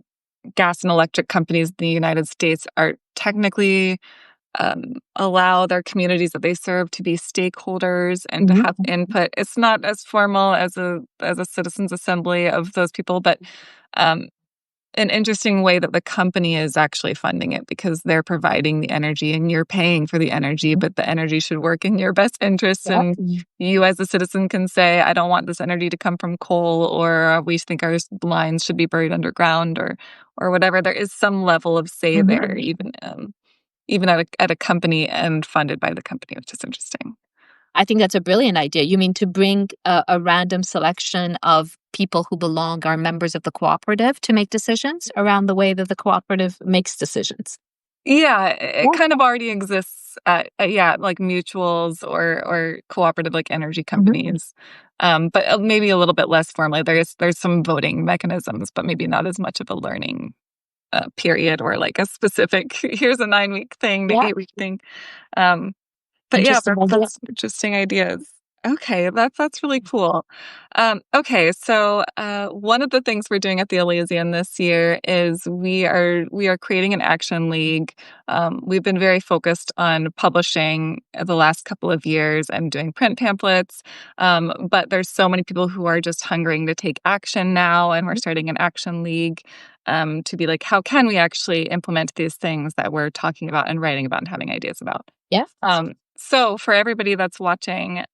gas and electric companies in the United States are technically allow their communities that they serve to be stakeholders and to Mhm. have input. It's not as formal as a citizens assembly of those people, but um, an interesting way that the company is actually funding it because they're providing the energy and you're paying for the energy, but the energy should work in your best interests. Yep. And you, as a citizen, can say, I don't want this energy to come from coal, or we think our lines should be buried underground, or whatever. There is some level of say there, Mhm. even at a company and funded by the company, which is interesting. I think that's a brilliant idea. You mean to bring a random selection of people who belong, are members of the cooperative, to make decisions around the way that the cooperative makes decisions? Yeah, it Yeah. kind of already exists yeah, like mutuals or cooperative like energy Mhm. companies. But maybe a little bit less formally. There's some voting mechanisms, but maybe not as much of a learning period or like a specific here's a 9-week thing, the Yeah. 8-week thing. Um, but yeah, Interesting idea. that's interesting ideas. Okay, that's really cool. Okay, so one of the things we're doing at the Elysian this year is we are creating an action league. We've been very focused on publishing the last couple of years and doing print pamphlets, but there's so many people who are just hungering to take action now, and we're starting an action league to be like, how can we actually implement these things that we're talking about and writing about and having ideas about? Yeah. So for everybody that's watching,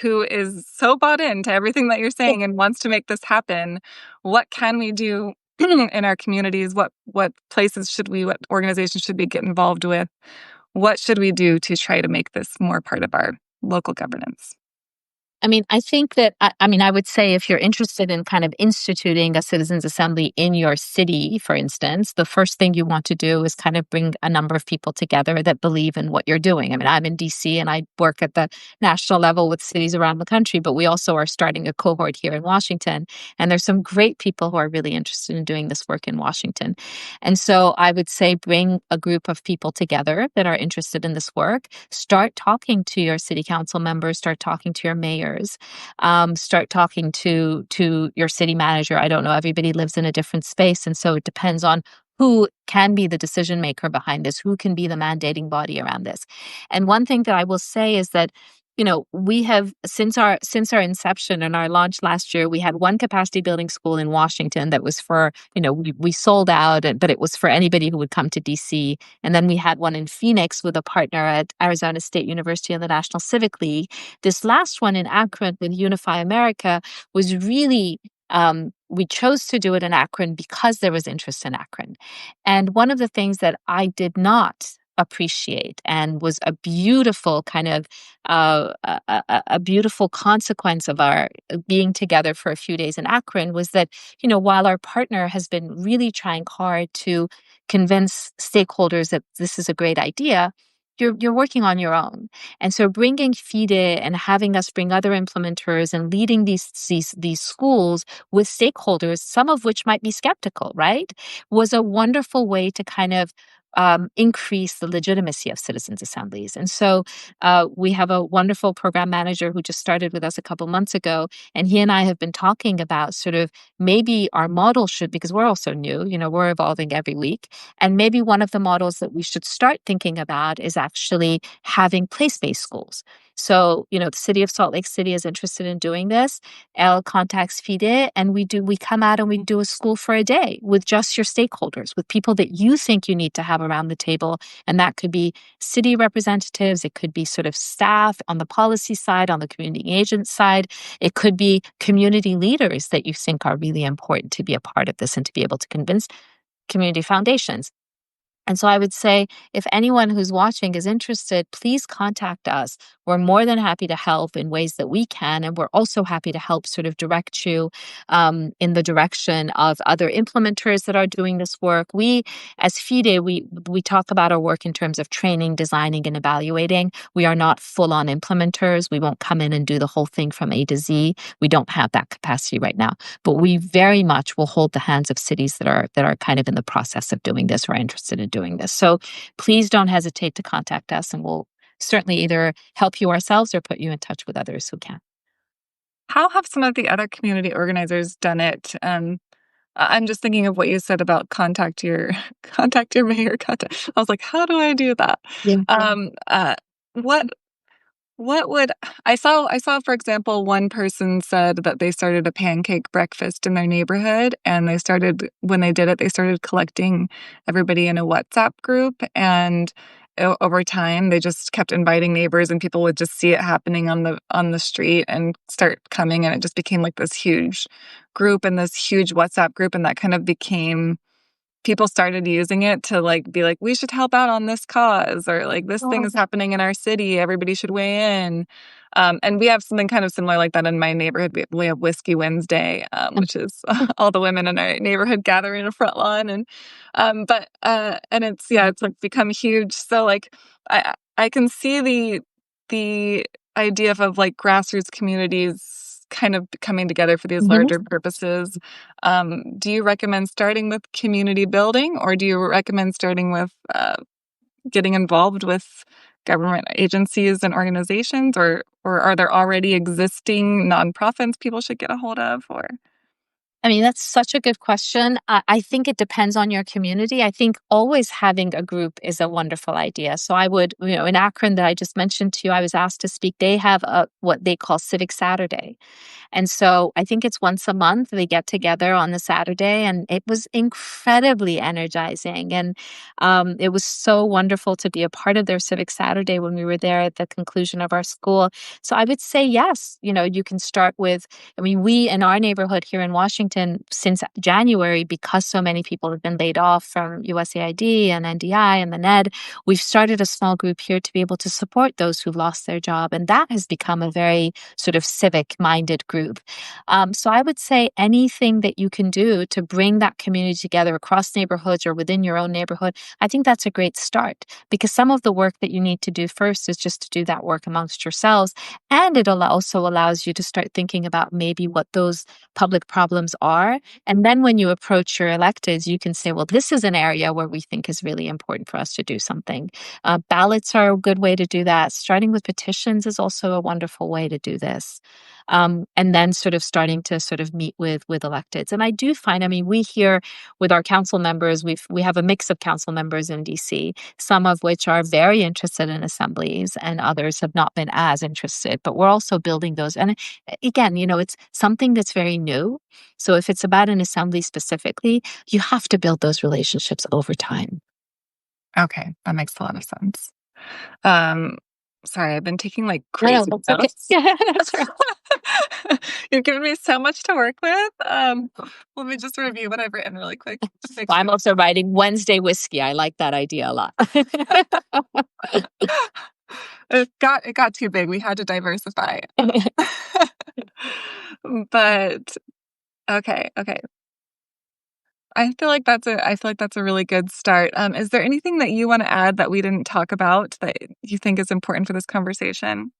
who is so bought into everything that you're saying and wants to make this happen, what can we do in our communities? What places should we, what organizations should we get involved with? What should we do to try to make this more part of our local governance? I mean, I think that, I mean, I would say if you're interested in kind of instituting a citizens assembly in your city, for instance, the first thing you want to do is kind of bring a number of people together that believe in what you're doing. I mean, I'm in DC and I work at the national level with cities around the country, but we also are starting a cohort here in Washington. And there's some great people who are really interested in doing this work in Washington. And so I would say bring a group of people together that are interested in this work. Start talking to your city council members, start talking to your mayors, start talking to your city manager. I don't know, everybody lives in a different space. And so it depends on who can be the decision maker behind this, who can be the mandating body around this. And one thing that I will say is that, you know, we have since our inception and our launch last year, we had one capacity building school in Washington that was for, you know, we sold out, but it was for anybody who would come to DC. And then we had one in Phoenix with a partner at Arizona State University and the National Civic League. This last one in Akron with Unify America was really, we chose to do it in Akron because there was interest in Akron. And one of the things that I did not appreciate and was a beautiful kind of a beautiful consequence of our being together for a few days in Akron was that, you know, while our partner has been really trying hard to convince stakeholders that this is a great idea, you're working on your own. And so bringing FIDE and having us bring other implementers and leading these schools with stakeholders, some of which might be skeptical, right, was a wonderful way to kind of increase the legitimacy of citizens assemblies. And so we have a wonderful program manager who just started with us a couple months ago, and he and I have been talking about sort of maybe our model should, because we're also new, you know, we're evolving every week, and maybe one of the models that we should start thinking about is actually having place-based schools. So, you know, the city of Salt Lake City is interested in doing this. Elle contacts FIDE, and we come out and we do a school for a day with just your stakeholders, with people that you think you need to have around the table. And that could be city representatives, it could be sort of staff on the policy side, on the community engagement side, it could be community leaders that you think are really important to be a part of this and to be able to convince community foundations. And so I would say if anyone who's watching is interested, please contact us. We're more than happy to help in ways that we can. And we're also happy to help sort of direct you in the direction of other implementers that are doing this work. We, as FIDE, we talk about our work in terms of training, designing, and evaluating. We are not full-on implementers. We won't come in and do the whole thing from A to Z. We don't have that capacity right now. But we very much will hold the hands of cities that are kind of in the process of doing this or are interested in doing this. So please don't hesitate to contact us, and we'll certainly either help you ourselves or put you in touch with others who can. How have some of the other community organizers done it? I'm just thinking of what you said about contact your contact your mayor. Contact. I was like, how do I do that? Yeah. What? What would I saw, for example, one person said that they started a pancake breakfast in their neighborhood, and when they did it, they started collecting everybody in a WhatsApp group, and over time they just kept inviting neighbors, and people would just see it happening on the street and start coming, and it just became like this huge group and this huge WhatsApp group, and that kind of became people started using it to like be like, we should help out on this cause, or like this thing is happening in our city, everybody should weigh in. And we have something kind of similar like that in my neighborhood. We have Whiskey Wednesday, which is all the women in our neighborhood gather in a front lawn, and it's, yeah, it's like become huge. So like I can see the idea of like grassroots communities kind of coming together for these Mhm. larger purposes. Do you recommend starting with community building, or do you recommend starting with getting involved with government agencies and organizations, or are there already existing nonprofits people should get a hold of? Or I mean, that's such a good question. I think it depends on your community. I think always having a group is a wonderful idea. So I would, in Akron that I just mentioned to you, I was asked to speak. They have what they call Civic Saturday. And so I think it's once a month they get together on the Saturday, and it was incredibly energizing. And it was so wonderful to be a part of their Civic Saturday when we were there at the conclusion of our school. So I would say, yes, you can start with, I mean, we in our neighborhood here in Washington since January, because so many people have been laid off from USAID and NDI and the NED, we've started a small group here to be able to support those who've lost their job. And that has become a very sort of civic minded group. So I would say anything that you can do to bring that community together across neighborhoods or within your own neighborhood, I think that's a great start, because some of the work that you need to do first is just to do that work amongst yourselves. And it also allows you to start thinking about maybe what those public problems are. And then when you approach your electeds, you can say, well, this is an area where we think is really important for us to do something. Ballots are a good way to do that. Starting with petitions is also a wonderful way to do this. And then sort of starting to sort of meet with electeds. And I do find, I mean, we here with our council members, we have a mix of council members in DC, some of which are very interested in assemblies and others have not been as interested, but we're also building those. And again, it's something that's very new. So if it's about an assembly specifically, you have to build those relationships over time. okay, that makes a lot of sense. Um, Sorry, I've been taking like No, no, crazy that's okay. notes. Yeah, that's right. You've given me so much to work with. Let me just review what I've written really quick to make I'm sure. also writing Wednesday whiskey. I like that idea a lot. It got too big. We had to diversify. But okay. I feel like that's a really good start. Is there anything that you want to add that we didn't talk about that you think is important for this conversation?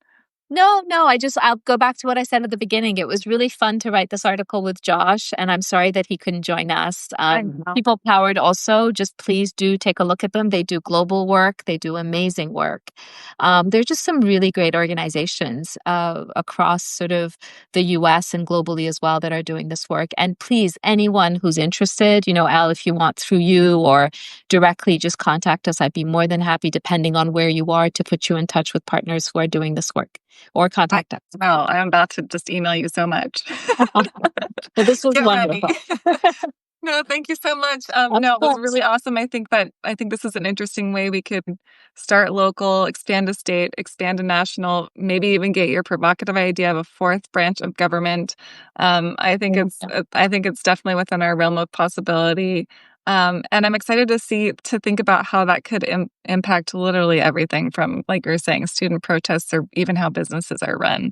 No, no, I'll go back to what I said at the beginning. It was really fun to write this article with Josh, and I'm sorry that he couldn't join us. I know. People Powered also, just please do take a look at them. They do global work, they do amazing work. They're just some really great organizations across sort of the US and globally as well that are doing this work. And please, anyone who's interested, Al, if you want through you or directly, just contact us. I'd be more than happy, depending on where you are, to put you in touch with partners who are doing this work or I contact us. know. I'm about to just email you so much. Well, this was Get ready. wonderful. No, thank you so much. Of No, it was course. really awesome. I think this is an interesting way we could start local, expand to state, expand to national, maybe even get your provocative idea of a fourth branch of government. I think it's definitely within our realm of possibility. And I'm excited to think about how that could impact literally everything from, like you're saying, student protests or even how businesses are run.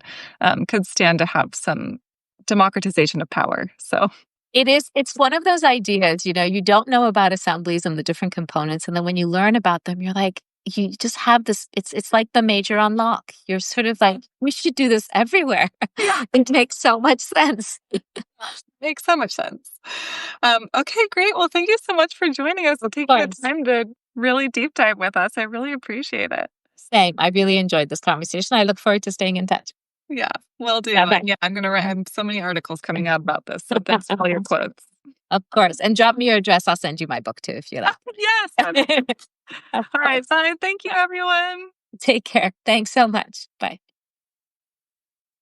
Could stand to have some democratization of power. So. It's one of those ideas, you don't know about assemblies and the different components. And then when you learn about them, you're like, you just have this, it's like the major unlock. You're sort of like, we should do this everywhere. It makes so much sense. Makes so much sense. Okay, great. Well, thank you so much for joining us and Of taking the course. time to really deep dive with us. I really appreciate it. Same. I really enjoyed this conversation. I look forward to staying in touch. Yeah, will do. Bye And bye. yeah, I'm gonna write. I have so many articles coming out about this. So thanks for all your quotes. Of course. And drop me your address. I'll send you my book too if you like. Yes. Of All right. course. Bye. Thank you, everyone. Take care. Thanks so much. Bye.